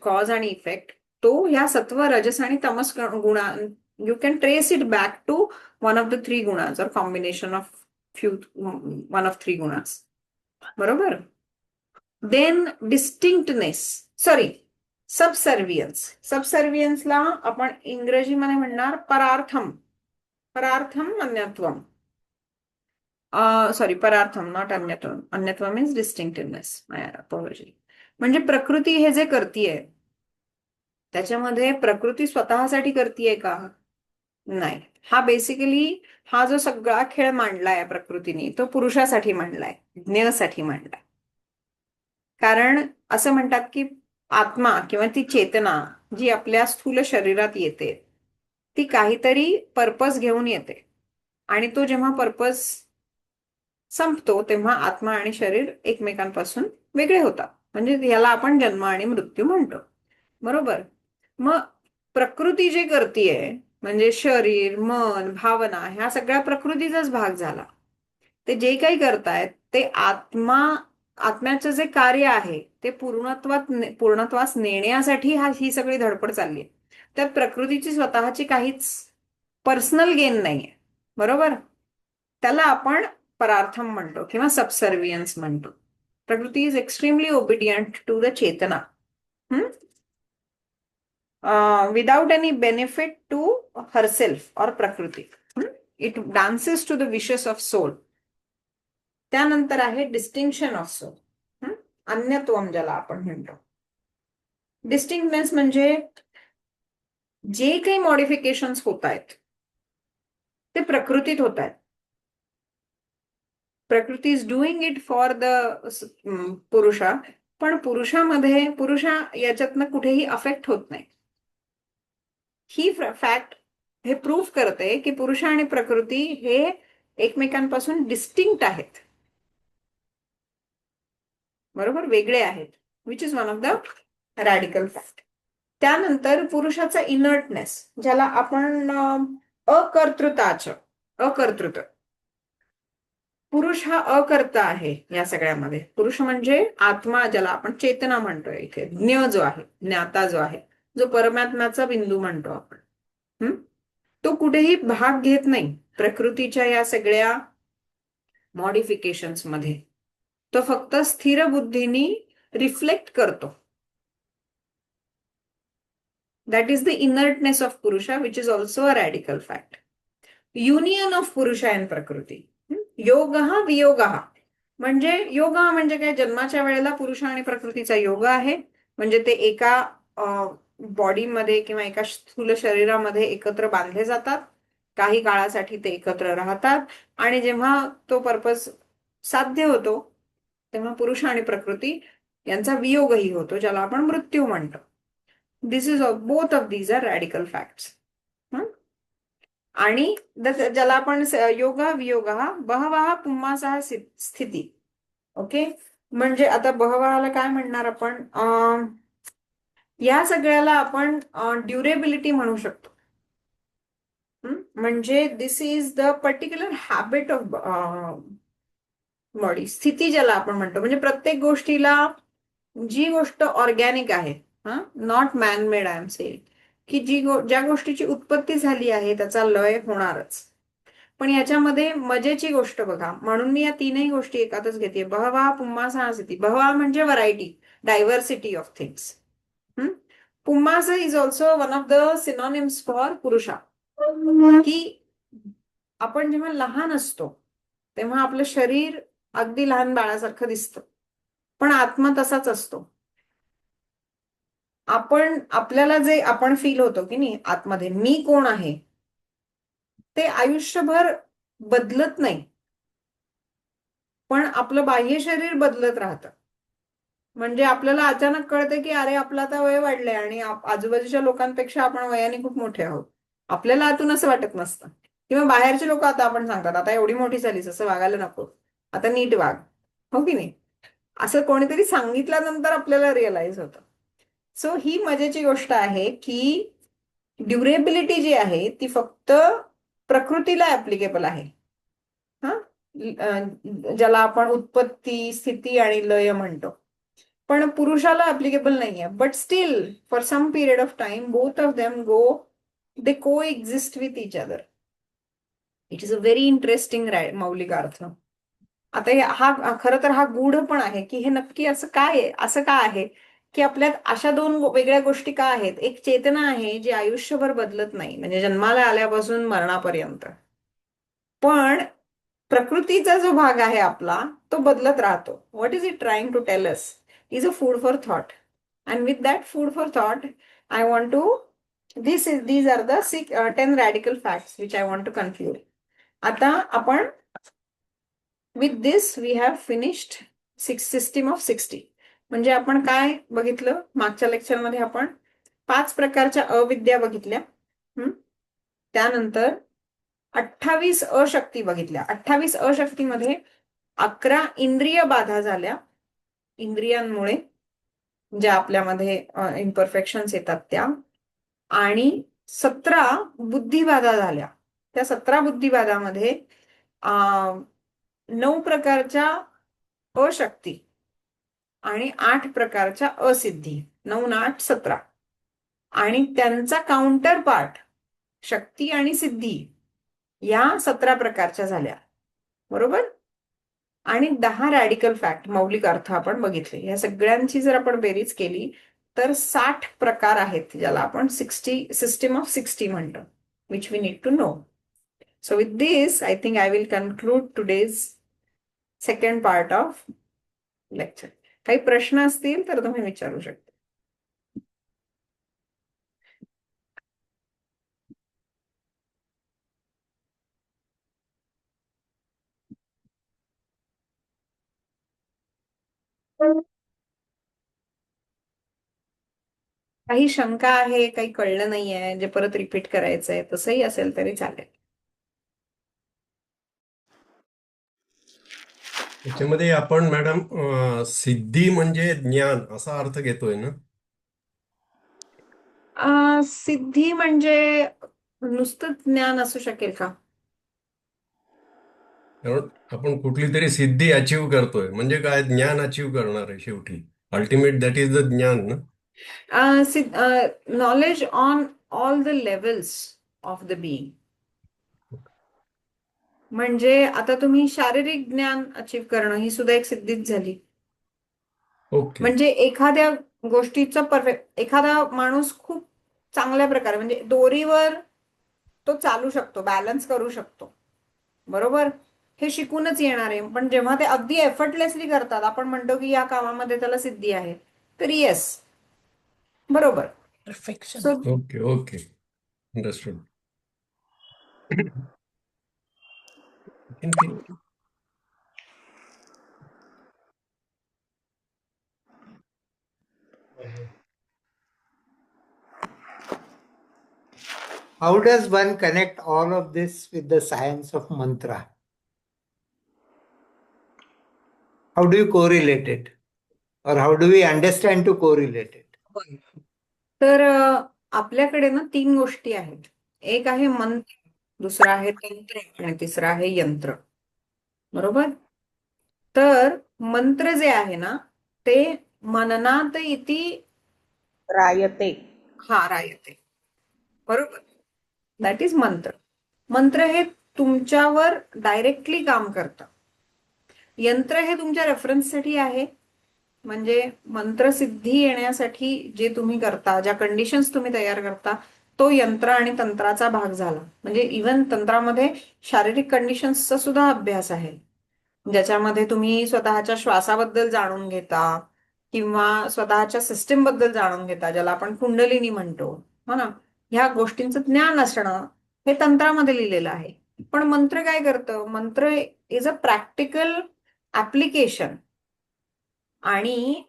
कॉज आणि इफेक्ट, तो ह्या सत्व, रजस आणि तमस गुणा, you can trace it back to one of the 3 gunas, और combination of one of 3 gunas. बरोबर. Then distinctness, sorry, subservience. सबसर्व्हियन्सला आपण इंग्रजीमध्ये म्हणणार परार्थम. परार्थम अन्यत्वम. Sorry, parartham, not anyatvam. Anyatvam means distinctiveness. My apology. म्हणजे प्रकृती हे जे करतीये, त्याच्यामध्ये प्रकृती स्वतःसाठी करतीये का? नाही. हा बेसिकली, हा जो सगळा खेळ मांडलाय प्रकृतीने, तो पुरुषासाठी मांडलाय, ज्ञेयासाठी मांडलाय. कारण असं म्हणतात की आत्मा किंवा ती चेतना जी आपल्या स्थूल शरीरात येते, ती काहीतरी पर्पज घेऊन येते. आणि तो जेव्हा पर्पज संपतो, तेव्हा आत्मा आणि शरीर एकमेकांपासून वेगळे होतात. म्हणजे याला आपण जन्म आणि मृत्यू म्हणतो. बरोबर. मग प्रकृती जे करतीये, म्हणजे शरीर, मन, भावना, ह्या सगळ्या प्रकृतीचाच भाग झाला. ते जे काही करतायत ते आत्म्याचं जे कार्य आहे ते पूर्णत्वास नेण्यासाठी ही सगळी धडपड चालली आहे. त्यात प्रकृतीची स्वतःची काहीच पर्सनल गेन नाहीये. बरोबर. त्याला आपण परार्थम म्हणतो किंवा सबसर्व्हियन्स म्हणतो. प्रकृती is extremely obedient to the चेतना, without any benefit to herself और प्रकृती. It dances to the wishes of soul. त्यानंतर आहे डिस्टिंक्शन ऑफ सोल, अन्यत्वम, ज्याला आपण म्हणतो. डिस्टिंक्टनेस म्हणजे जे काही मॉडिफिकेशन्स होत आहेत ते प्रकृतीत होत आहेत. प्रकृती is doing it for the पुरुषा, पण पुरुषा याच्यातनं कुठेही अफेक्ट होत नाही. ही फॅक्ट हे प्रूव्ह करते की पुरुष आणि प्रकृती हे एकमेकांपासून डिस्टिंक्ट आहेत. बरोबर, वेगळे आहेत. Which is one of the radical fact. त्यानंतर पुरुषाचा इनर्टनेस, ज्याला आपण अकर्तृत्व. पुरुष हा अकर्ता आहे या सगळ्यामध्ये. पुरुष म्हणजे आत्मा, ज्याला आपण चेतना म्हणतोय इथे, ज्ञ जो आहे, ज्ञाता जो आहे, जो परमात्म्याचा बिंदू म्हणतो आपण, तो कुठेही भाग घेत नाही प्रकृतीच्या या सगळ्या मॉडिफिकेशन्स मध्ये. तो फक्त स्थिर बुद्धीनी रिफ्लेक्ट करतो. That is the inertness of Purusha, which is also a radical fact. Union of Purusha and Prakriti. योग हा वियोग हा, म्हणजे योग म्हणजे काय? जन्माच्या वेळेला पुरुष आणि प्रकृतीचा योग आहे. म्हणजे ते एका बॉडीमध्ये किंवा एका स्थूल शरीरामध्ये एकत्र बांधले जातात. काही काळासाठी ते एकत्र राहतात आणि जेव्हा तो पर्पज साध्य होतो तेव्हा पुरुष आणि प्रकृती यांचा वियोगही होतो, ज्याला आपण मृत्यू म्हणतो. This is both of these are radical facts. आणि ज्याला आपण योग वियोग बहवः पुम्मासः स्थिती. ओके, म्हणजे आता बहवहाला काय म्हणणार आपण, या सगळ्याला आपण ड्युरेबिलिटी म्हणू शकतो. म्हणजे this is the particular habit of body, स्थिती ज्याला आपण म्हणतो. म्हणजे प्रत्येक गोष्टीला, जी गोष्ट ऑर्गॅनिक आहे, not man made I am saying, की ज्या गोष्टीची उत्पत्ती झाली आहे त्याचा लय होणारच. पण याच्यामध्ये मजेची गोष्ट बघा, म्हणून मी या तीनही गोष्टी एकातच घेते. बहवा पुम्मासः स्थिती. बहवा म्हणजे variety, diversity of things. Pummas is also one of the synonyms for Purusha. की आपण जेव्हा लहान असतो तेव्हा आपलं शरीर अगदी लहान बाळासारखं दिसतं, पण आत्मा तसाच असतो. आपण आपल्याला जे आपण फील होतो की नाही आतमध्ये, मी कोण आहे, ते आयुष्यभर बदलत नाही, पण आपलं बाह्य शरीर बदलत राहतं. म्हणजे आपल्याला अचानक कळतं की अरे आपलं आता वय वाढलंय आणि आजूबाजूच्या लोकांपेक्षा आपण वयाने खूप मोठे आहोत. आपल्याला आतून असं वाटत नसतं. किंवा बाहेरचे लोक आता आपण सांगतात, आता एवढी मोठी झालीस, असं वागायला नको, आता नीट वाग. हो की नाही? असं कोणीतरी सांगितल्यानंतर आपल्याला रिअलाइज होतं. सो ही मजेची गोष्ट आहे की ड्युरेबिलिटी जी आहे ती फक्त प्रकृतीला ऍप्लिकेबल आहे. हा, ज्याला आपण उत्पत्ती, स्थिती आणि लय म्हणतो. पण पुरुषाला ऍप्लिकेबल नाहीये. But still for some period of time both of them they coexist with each other. It is a very interesting मौलिक अर्थ. आता हा खरं तर हा गूढ पण आहे की हे नक्की असं काय आहे, असं का आहे की आपल्यात अशा दोन वेगळ्या गोष्टी का आहेत. एक चेतना आहे जी आयुष्यभर बदलत नाही, म्हणजे जन्माला आल्यापासून मरणापर्यंत. पण प्रकृतीचा जो भाग आहे आपला, तो बदलत राहतो. What is it trying to tell us is a food for thought. And with that food for thought I want to, these are the 10 radical facts which I want to conclude. आता आपण with this we have finished system of 60. म्हणजे आपण काय बघितलं मागच्या लेक्चरमध्ये, आपण 5 प्रकारच्या अविद्या बघितल्या. त्यानंतर 28 अशक्ती बघितल्या. 28 अशक्तीमध्ये 11 इंद्रिय बाधा झाल्या, इंद्रियांमुळे ज्या आपल्यामध्ये इम्परफेक्शन्स येतात त्या. आणि 17 बुद्धिबाधा झाल्या. त्या 17 बुद्धिबाधामध्ये 9 प्रकारच्या अशक्ती आणि 8 प्रकारच्या असिद्धी. 9, 8, 17. आणि त्यांचा काउंटर पार्ट शक्ती आणि सिद्धी या 17 प्रकारच्या झाल्या, बरोबर. आणि 10 रॅडिकल फॅक्ट, मौलिक अर्थ आपण बघितले. या सगळ्यांची जर आपण बेरीज केली तर 60 प्रकार आहेत, ज्याला आपण सिस्टीम ऑफ 60 म्हणतो, which we need to know. So with this I think I will conclude today's second part of lecture. काही प्रश्न असतील तर तुम्ही विचारू शकता. काही शंका आहे, काही कळलं नाहीये, जे परत रिपीट करायचंय, तसंही असेल तरी चालेल. त्याच्यामध्ये आपण मॅडम सिद्धी म्हणजे ज्ञान असा अर्थ घेतोय ना? सिद्धी म्हणजे नुसतं ज्ञान असू शकेल का? कारण आपण कुठली तरी सिद्धी अचीव करतोय म्हणजे काय, ज्ञान अचीव करणार आहे शेवटी. अल्टिमेट दॅट इज द ज्ञान ना. Knowledge on all the levels of the being. म्हणजे आता तुम्ही शारीरिक ज्ञान अचीव करणं ही सुद्धा एक सिद्धीच झाली. ओके. म्हणजे एखाद्या गोष्टीचं परफेक्ट, एखादा माणूस खूप चांगल्या प्रकारे, म्हणजे दोरीवर तो चालू शकतो, बॅलन्स करू शकतो, बरोबर. हे शिकूनच येणार आहे. पण जेव्हा ते अगदी एफर्टलेसली करतात, आपण म्हणतो की या कामामध्ये त्याला सिद्धी आहे. तर येस, बरोबर. Perfection. So okay okay, understood. How does one connect all of this with the science of mantra? How do you correlate it? Or how do we understand to correlate it? तर आपल्याकडे ना 3 गोष्टी आहेत. एक आहे मंत्र, दुसरा आहे तंत्र आणि तिसरा आहे यंत्र. बरोबर? तर मंत्र जे आहे ना ते मननात इति रायते. रायते. बरोबर? दॅट इज मंत्र. मंत्र हे तुमच्यावर डायरेक्टली काम करतं. यंत्र हे तुमच्या रेफरन्ससाठी आहे. म्हणजे मंत्रसिद्धी येण्यासाठी जे तुम्ही करता, ज्या कंडिशन्स तुम्ही तयार करता, तो यंत्र आणि तंत्राचा भाग झाला. म्हणजे इव्हन तंत्रामध्ये शारीरिक कंडिशन्सचा सुद्धा अभ्यास आहे, ज्याच्यामध्ये तुम्ही स्वतःच्या श्वासाबद्दल जाणून घेता किंवा स्वतःच्या सिस्टीम बद्दल जाणून घेता, ज्याला आपण कुंडलिनी म्हणतो. हो ना? ह्या गोष्टींचं ज्ञान असणं हे तंत्रामध्ये लिहिलेलं आहे. पण मंत्र काय करतं? मंत्र इज अ प्रॅक्टिकल ऍप्लिकेशन. आणि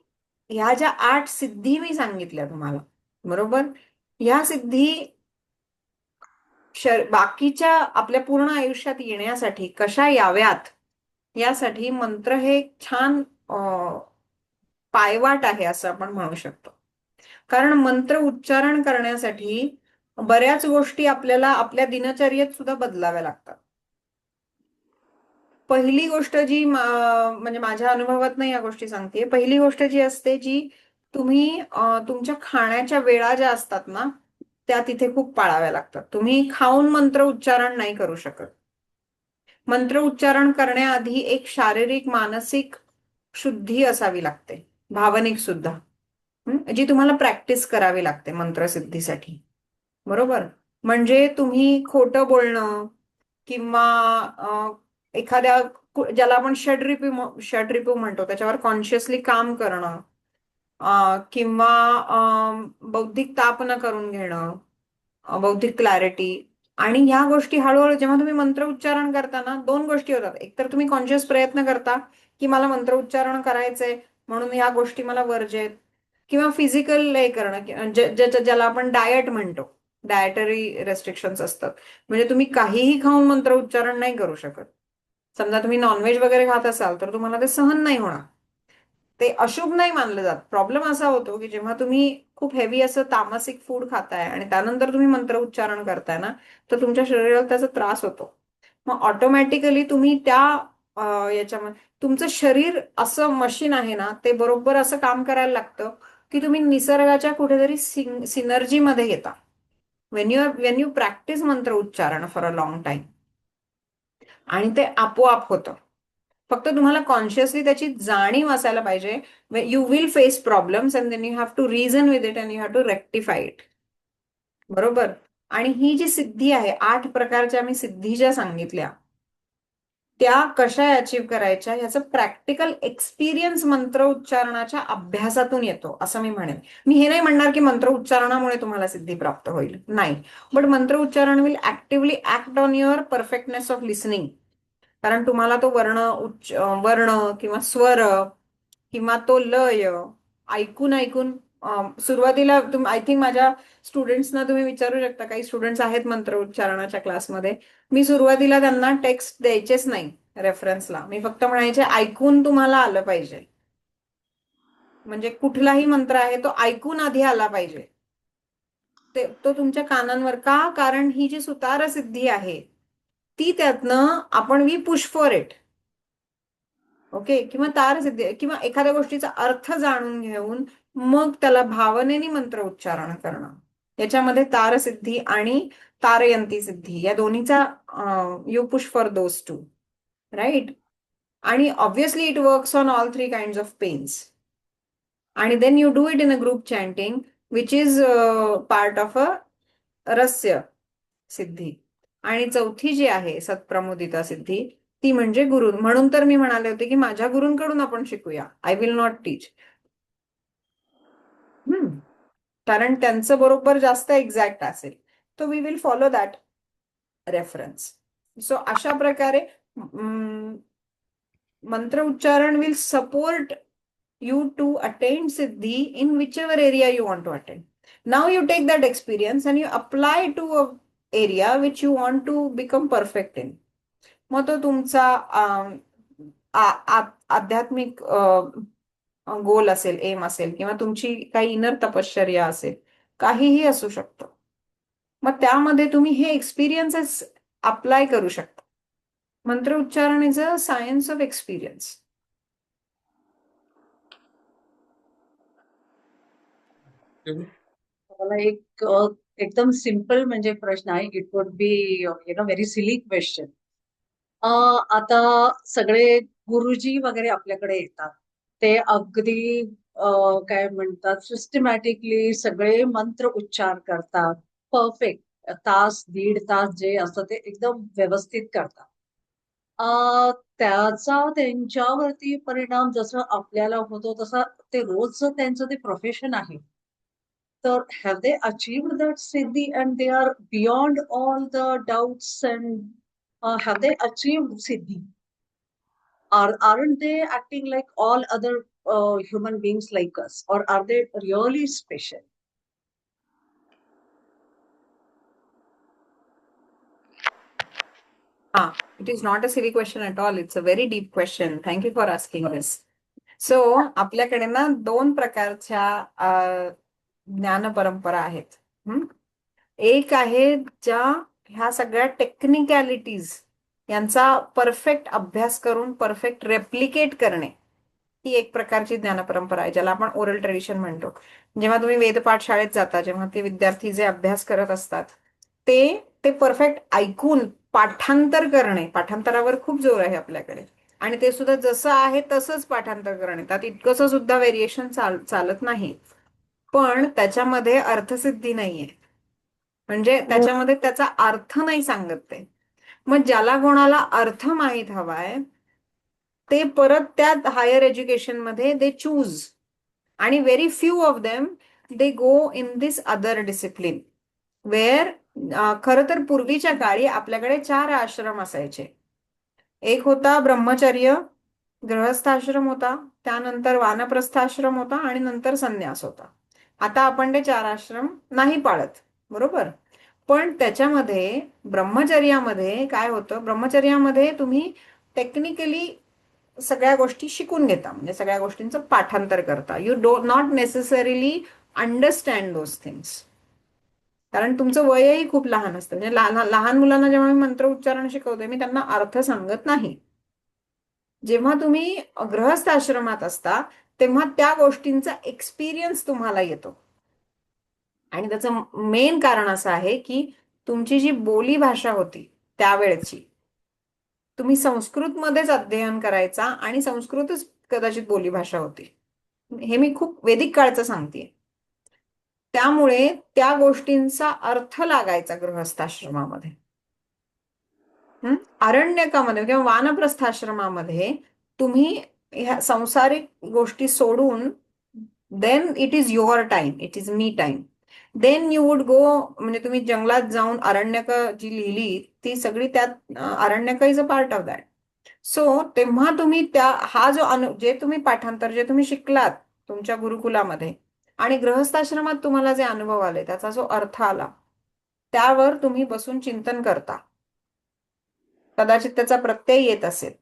ह्या ज्या 8 सिद्धी मी सांगितल्या तुम्हाला, बरोबर, ह्या सिद्धी बाकीच्या आपल्या पूर्ण आयुष्यात येण्यासाठी कशा याव्यात यासाठी मंत्र हे एक छान पायवाट आहे असं आपण म्हणू शकतो. कारण मंत्र उच्चारण करण्यासाठी बऱ्याच गोष्टी आपल्याला आपल्या दिनचर्येत सुद्धा बदलाव्या लागतात. पहिली गोष्ट जी म्हणजे माझ्या अनुभवातनं या गोष्टी सांगते. पहिली गोष्ट जी असते, जी तुम्ही तुमच्या खाण्याच्या वेळा ज्या असतात ना त्या तिथे खूप पाळाव्या लागतात. तुम्ही खाऊन मंत्र उच्चारण नाही करू शकत. मंत्र उच्चारण करण्याआधी एक शारीरिक मानसिक शुद्धी असावी लागते, भावनिक सुद्धा, जी तुम्हाला प्रॅक्टिस करावी लागते मंत्रसिद्धीसाठी. बरोबर? म्हणजे तुम्ही खोटं बोलणं किंवा एखाद्या ज्याला आपण षड्रिपू म्हणतो त्याच्यावर कॉन्शियसली काम करणं, किंवा बौद्धिक ताप न करून घेणं, बौद्धिक क्लॅरिटी. आणि ह्या गोष्टी हळूहळू जेव्हा तुम्ही मंत्र उच्चारण करताना 2 गोष्टी होतात. एक तर तुम्ही कॉन्शियस प्रयत्न करता की मला मंत्र उच्चारण करायचंय म्हणून ह्या गोष्टी मला वर्ज्य आहेत, किंवा फिजिकल हे करणं ज्याला आपण डायट म्हणतो, डायटरी रेस्ट्रिक्शन्स असतात. म्हणजे तुम्ही काहीही खाऊन मंत्र उच्चारण नाही करू शकत. समजा तुम्ही नॉनव्हेज वगैरे खात असाल तर तुम्हाला ते सहन नाही होणार. ते अशुभ नाही मानलं जात. प्रॉब्लेम असा होतो की जेव्हा तुम्ही खूप हेवी असं तामसिक फूड खाताय आणि त्यानंतर तुम्ही मंत्र उच्चारण करताय ना, तर तुमच्या शरीराला त्याचा त्रास होतो. मग ऑटोमॅटिकली तुम्ही त्या याच्यामध्ये तुमचं शरीर असं मशीन आहे ना, ते बरोबर असं काम करायला लागतं की तुम्ही निसर्गाच्या कुठेतरी सिनर्जीमध्ये येता. वेन यू प्रॅक्टिस मंत्र उच्चारण फॉर अ लॉंग टाइम, आणि ते आपोआप होतं. फक्त तुम्हाला कॉन्शियसली त्याची जाणीव असायला पाहिजे. You will face problems and then you have to reason with it and you have to rectify it. बरोबर? आणि ही जी सिद्धी आहे, 8 प्रकारच्या मी सिद्धी ज्या सांगितल्या, त्या कशा अचीव्ह करायच्या याचं प्रॅक्टिकल एक्सपिरियन्स मंत्र उच्चारणाच्या अभ्यासातून येतो असं मी म्हणेन. मी हे नाही म्हणणार की मंत्र उच्चारणामुळे तुम्हाला सिद्धी प्राप्त होईल, नाही. बट मंत्र उच्चारण will actively act on your perfectness of listening. कारण तुम्हाला तो वर्ण किंवा स्वर किंवा तो लय ऐकून ऐकून सुरुवातीला आय थिंक माझ्या स्टुडंट्सना तुम्ही विचारू शकता, काही स्टुडंट्स आहेत मंत्र उच्चारणाच्या क्लासमध्ये, मी सुरुवातीला त्यांना टेक्स्ट द्यायचेच नाही रेफरन्सला. मी फक्त म्हणायचे ऐकून तुम्हाला आलं पाहिजे. म्हणजे कुठलाही मंत्र आहे तो ऐकून आधी आला पाहिजे, तो तुमच्या कानांवर. का? कारण ही जी सुतार सिद्धी आहे ती त्यातनं आपण we push for it. Okay? किंवा तार सिद्धी किंवा एखाद्या गोष्टीचा अर्थ जाणून घेऊन मग त्याला भावनेने मंत्र उच्चारण करणं, याच्यामध्ये तारसिद्धी आणि तारयंती सिद्धी या दोन्हीचा you push for those two, right? आणि obviously it works on all 3 kind of pains. आणि then you do it in a group chanting which is part of a रस्य सिद्धी. आणि चौथी जी आहे सत्प्रमुदिता सिद्धी, ती म्हणजे गुरु. म्हणून तर मी म्हणाले होते की माझ्या गुरूंकडून आपण शिकूया. I will not teach. कारण त्यांचं बरोबर जास्त एक्झॅक्ट असेल, तो we will follow that reference. So अशा प्रकारे मंत्र उच्चारण will support you to attain siddhi in whichever area you want to attain. Now you take that experience and you apply to area which you want to become perfect in. मग तो तुमचा आध्यात्मिक गोल असेल, M असेल, किंवा तुमची काही inner तपश्चर्या असेल, काहीही असू शकतं. मग त्यामध्ये तुम्ही हे एक्सपिरियन्सेस अप्लाय करू शकता. मंत्र उच्चारण is a science of experience. मला एक एकदम सिम्पल म्हणजे प्रश्न आहे. It would be very silly question. आता सगळे गुरुजी वगैरे आपल्याकडे येतात, ते अगदी काय म्हणतात, सिस्टमॅटिकली सगळे मंत्र उच्चार करतात, परफेक्ट. तास दीड तास जे असतं ते एकदम व्यवस्थित करतात. त्याचा त्यांच्यावरती परिणाम जसं आपल्याला होतो तसा ते रोजचं त्यांचं ते प्रोफेशन आहे. तर have they achieved that siddhi and they are beyond all the doubts and have they achieved siddhi? Aren't they acting like all other human beings like us, or are they really special? It is not a silly question at all. It's a very deep question. Thank you for asking this. So आपल्याकडे ना दोन प्रकारच्या ज्ञान परंपरा आहेत. एक आहे ज्या ह्या सगळ्या टेक्निकॅलिटीज यांचा परफेक्ट अभ्यास करून परफेक्ट रेप्लिकेट करणे, ही एक प्रकारची ज्ञान परंपरा आहे, ज्याला आपण ओरल ट्रेडिशन म्हणतो. जेव्हा तुम्ही वेदपाठ शाळेत जाता, जेव्हा ते विद्यार्थी जे अभ्यास करत असतात, ते परफेक्ट ऐकून पाठांतर करणे, पाठांतरावर खूप जोर आहे आपल्याकडे, आणि ते सुद्धा जसं आहे तसंच पाठांतर करणे. त्यात इतकंसं सुद्धा व्हेरिएशन चालत नाही, पण त्याच्यामध्ये अर्थसिद्धी नाहीये. म्हणजे त्याच्यामध्ये त्याचा अर्थ नाही सांगत ते. मग ज्याला कोणाला अर्थ माहीत हवाय ते परत त्या हायर एज्युकेशन मध्ये दे चूज, आणि very few of them they go in this other discipline where. खरं तर पूर्वीच्या काळी आपल्याकडे 4 आश्रम असायचे. एक होता ब्रह्मचर्य, गृहस्थाश्रम होता, त्यानंतर वानप्रस्थाश्रम होता, आणि नंतर संन्यास होता. आता आपण ते 4 आश्रम नाही पाळत, बरोबर. पण त्याच्यामध्ये ब्रह्मचर्यामध्ये काय होतं, ब्रह्मचर्यामध्ये तुम्ही टेक्निकली सगळ्या गोष्टी शिकून घेता, म्हणजे सगळ्या गोष्टींचं पाठांतर करता. You do not necessarily understand those things, कारण तुमचं वयही खूप लहान असतं. म्हणजे लहान मुलांना जेव्हा मी मंत्र उच्चारण शिकवते, मी त्यांना अर्थ सांगत नाही. जेव्हा तुम्ही गृहस्थ आश्रमात असता तेव्हा त्या गोष्टींचा एक्सपिरियन्स तुम्हाला येतो, आणि त्याचं मेन कारण असं आहे की तुमची जी बोली भाषा होती त्यावेळेची, तुम्ही संस्कृतमध्येच अध्ययन करायचा, आणि संस्कृतच कदाचित बोली भाषा होती. हे मी खूप वैदिक काळचं सांगतेय. त्यामुळे त्या गोष्टींचा अर्थ लागायचा गृहस्थाश्रमामध्ये. अरण्यकामध्ये किंवा वानप्रस्थाश्रमामध्ये तुम्ही ह्या संसारिक गोष्टी सोडून, then it is your time, it is me time. Then you would go, म्हणजे तुम्ही जंगलात जाऊन अरण्यक जी लिहिली ती सगळी, त्यात Aranyaka is a part of that. So तेव्हा तुम्ही हा जो जे तुम्ही पाठांतर जे तुम्ही शिकलात तुमच्या गुरुकुलामध्ये, आणि गृहस्थाश्रमात तुम्हाला जे अनुभव आले, त्याचा जो अर्थ आला, त्यावर तुम्ही बसून चिंतन करता. कदाचित त्याचा प्रत्यय येत असेल.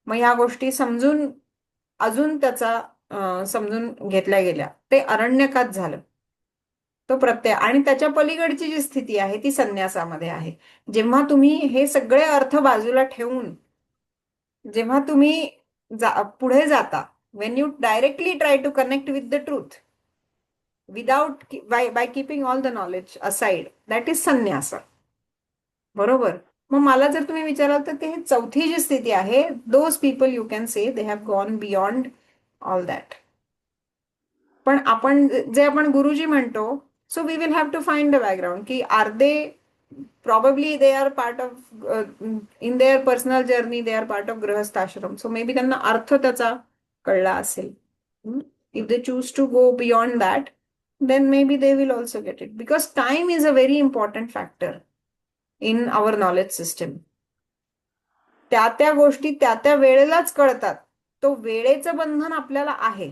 मग ह्या गोष्टी समजून अजून त्याचा समजून घेतल्या गेल्या, ते अरण्यकात झालं तो प्रत्यय. आणि त्याच्या पलीकडची जी स्थिती आहे ती संन्यासामध्ये आहे. जेव्हा तुम्ही हे सगळे अर्थ बाजूला ठेवून जेव्हा तुम्ही पुढे जाता, when you directly try to connect with the truth without by keeping all the knowledge aside, that is sannyas, बरोबर. मग मला जर तुम्ही विचाराल तर ते चौथी जी स्थिती आहे, those people you can say they have gone beyond all that. पण आपण जे आपण गुरुजी म्हणतो, so we will have to find the background की are they, probably they are part of in their personal journey, they are part of गृहस्थाश्रम, so maybe त्यांना अर्थ त्याचा कळला असेल. If they choose to go beyond that, then maybe they will also get it, because time is a very important factor in our knowledge system. त्या गोष्टी त्या वेळेलाच कळतात. तो वेळेचं बंधन आपल्याला आहे.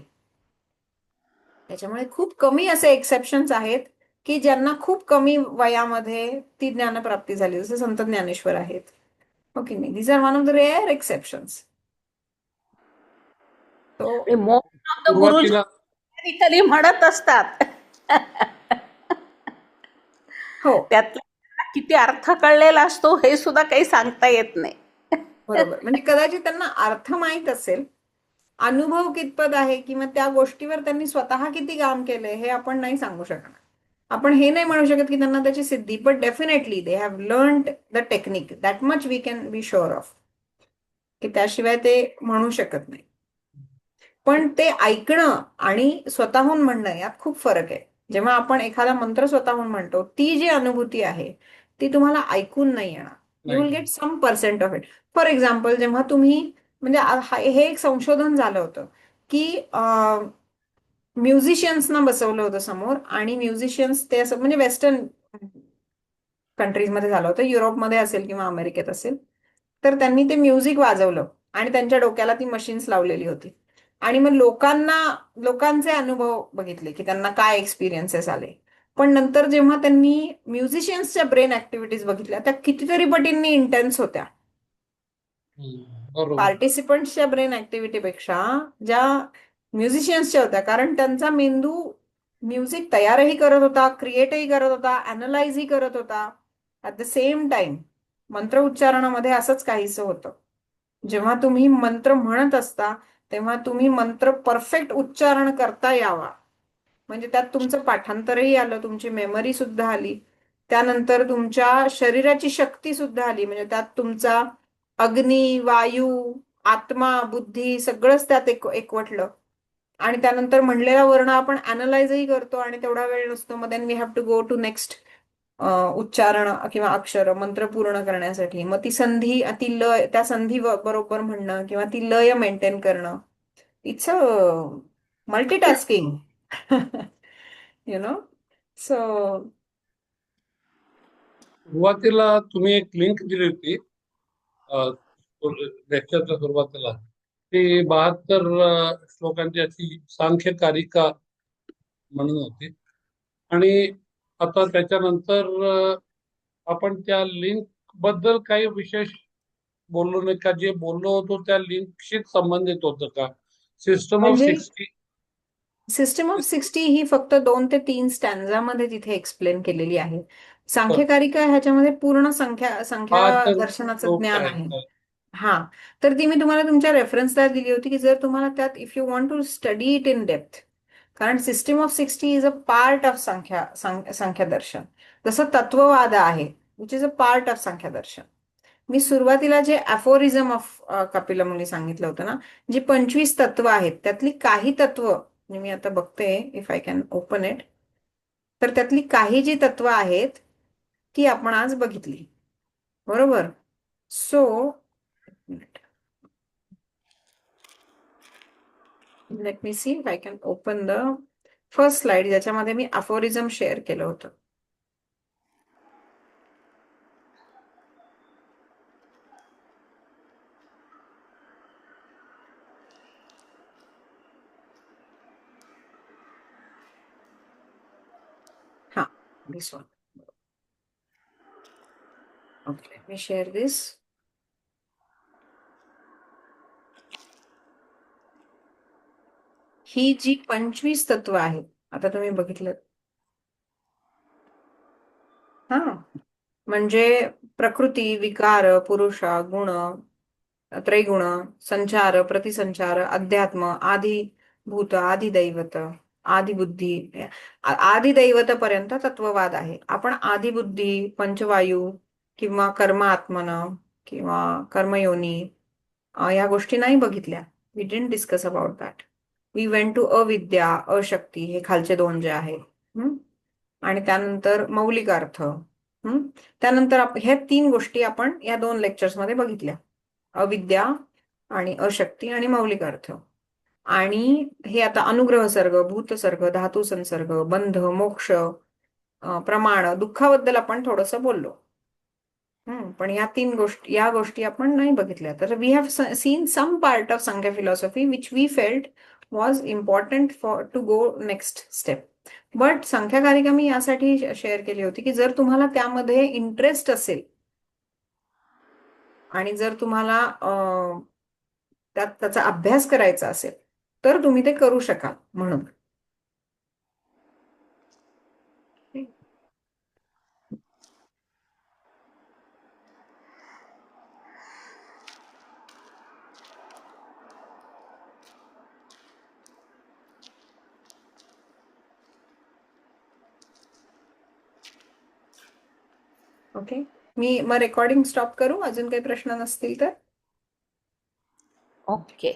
त्याच्यामुळे खूप कमी असे एक्सेप्शन्स आहेत की ज्यांना खूप कमी वयामध्ये ती ज्ञानप्राप्ती झाली, जसे संत ज्ञानेश्वर आहेत. ओके नाही, these are one of the rare exceptions. तो मोस्ट ऑफ द गुरुजी सुरुवातीला टेक्निकली म्हणत असतात. हो, त्यातला किती अर्थ कळलेला असतो हे सुद्धा काही सांगता येत नाही. बरोबर. म्हणजे कदाचित त्यांना अर्थ माहीत असेल, अनुभव कितपत आहे किंवा त्या गोष्टीवर त्यांनी स्वतः किती काम केलंय हे आपण नाही सांगू शकणार. आपण हे नाही म्हणू शकत की त्यांना त्याची सिद्धी, but definitely they have learned the technique. That much we can be sure of, की त्याशिवाय ते म्हणू शकत नाही. पण ते ऐकणं आणि स्वतःहून म्हणणं यात खूप फरक आहे. जेव्हा आपण एखादा मंत्र स्वतःहून म्हणतो, ती जी अनुभूती आहे ती तुम्हाला ऐकून नाही येणार. You will get some percent of it. For example, जेव्हा तुम्ही म्हणजे हे एक संशोधन झालं होतं की म्युझिशियन्सना बसवलं होतं समोर, आणि म्युझिशियन्स ते असं म्हणजे वेस्टर्न कंट्रीजमध्ये झालं होतं, युरोपमध्ये असेल किंवा अमेरिकेत असेल. तर त्यांनी ते म्युझिक वाजवलं आणि त्यांच्या डोक्याला ती मशीन्स लावलेली होती. आणि मग लोकांचे अनुभव बघितले की त्यांना काय एक्सपिरियन्सेस आले. पण नंतर जेव्हा त्यांनी म्युझिशियन्सच्या ब्रेन ऍक्टिव्हिटीज बघितल्या, त्या कितीतरी पटींनी इंटेन्स होत्या बरोबर. पार्टिसिपंट्सच्या ब्रेन ऍक्टिव्हिटीपेक्षा ज्या म्युझिशियन्सच्या होत्या. कारण त्यांचा मेंदू म्युझिक तयारही करत होता, क्रिएटही करत होता, अनालाइजही करत होता ऍट द सेम टाइम. मंत्र उच्चारणामध्ये असंच काहीसं होतं. जेव्हा तुम्ही मंत्र म्हणत असता तेव्हा तुम्ही मंत्र परफेक्ट उच्चारण करता यावा, म्हणजे त्यात तुमचं पाठांतरही आलं, तुमची मेमरी सुद्धा आली, त्यानंतर तुमच्या शरीराची शक्ती सुद्धा आली, म्हणजे त्यात तुमचा अग्नी, वायू, आत्मा, बुद्धी सगळंच त्यात एकवटलं. आणि त्यानंतर म्हणलेला वर्ण आपण अनालाइजही करतो आणि तेवढा वेळ नसतो. मग then we have to go to next उच्चारण किंवा अक्षर मंत्र पूर्ण करण्यासाठी. मग ती संधी, ती लय, त्या संधी बरोबर म्हणणं किंवा ती लय मेंटेन करणं, it's a multitasking. You know. So सुरुवातीला तुम्ही एक लिंक दिली होती लेक्चरच्या सुरुवातीला, ती 72 श्लोकांची अशी सांख्य कारिका म्हणून होती. आणि आता त्याच्यानंतर आपण त्या लिंक बद्दल काही विशेष बोललो नाही का? जे बोललो होतो त्या लिंकशी संबंधित होतं का? सिस्टम ऑफ म्हणजे 60. सिस्टम ऑफ 60 ही फक्त 2 ते 3 स्टॅन्झामध्ये तिथे एक्सप्लेन केलेली आहे. सांख्यकारिका ह्याच्यामध्ये पूर्ण संख्या हा तर दर्शनाचं ओके ज्ञान आहे. आहे. हा, तर ती मी तुम्हाला तुमच्या रेफरन्सला दिली होती की जर तुम्हाला त्यात, if you want to study it in depth, कारण system of 60 is a part of Sankhyadarshan. जसं तत्ववाद आहे which is a part of Sankhyadarshan. मी सुरुवातीला जे अफोरिझम ऑफ कपिल मुनी सांगितलं होतं ना, जी 25 तत्व आहेत त्यातली काही तत्व, म्हणजे मी आता बघते if I can open it, तर त्यातली काही जी तत्व आहेत ती आपण आज बघितली, बरोबर. So let me see if I can open the first slide ज्याच्यामध्ये मी अफोरिझम शेअर केलं होतं. हा, this one. Okay, let me share this. ही जी 25 तत्व आहेत, आता तुम्ही बघितलं, हा, म्हणजे प्रकृती, विकार, पुरुष, गुण, त्रैगुण, संचार, प्रतिसंचार, अध्यात्म, आदिभूत, आदिदैवत, आदिबुद्धी, आदिदैवत पर्यंत तत्ववाद आहे. आपण आदिबुद्धी, पंचवायू किंवा कर्मात्मन किंवा कर्मयोनी या गोष्टी नाही बघितल्या. We didn't discuss about that. We went to अविद्या, अशक्ती, हे खालचे 2 जे आहेत. आणि त्यानंतर मौलिक अर्थ. त्यानंतर ह्या 3 गोष्टी आपण या 2 लेक्चर्समध्ये बघितल्या, अविद्या आणि अशक्ती आणि मौलिक अर्थ. आणि हे आता अनुग्रह सर्ग, भूत सर्ग, धातू संसर्ग, बंध, मोक्ष, प्रमाण, दुःखाबद्दल आपण थोडंसं बोललो. पण या गोष्टी आपण नाही बघितल्या. तर we have seen some part of Sankhya philosophy which we felt was important for to go next step. But Sankhyakarika मी यासाठी शेअर केली होती की जर तुम्हाला त्यामध्ये इंटरेस्ट असेल आणि जर तुम्हाला त्याचा अभ्यास करायचा असेल तर तुम्ही ते करू शकाल म्हणून. ओके, मी मग रेकॉर्डिंग स्टॉप करू, अजून काही प्रश्न नसतील तर. ओके.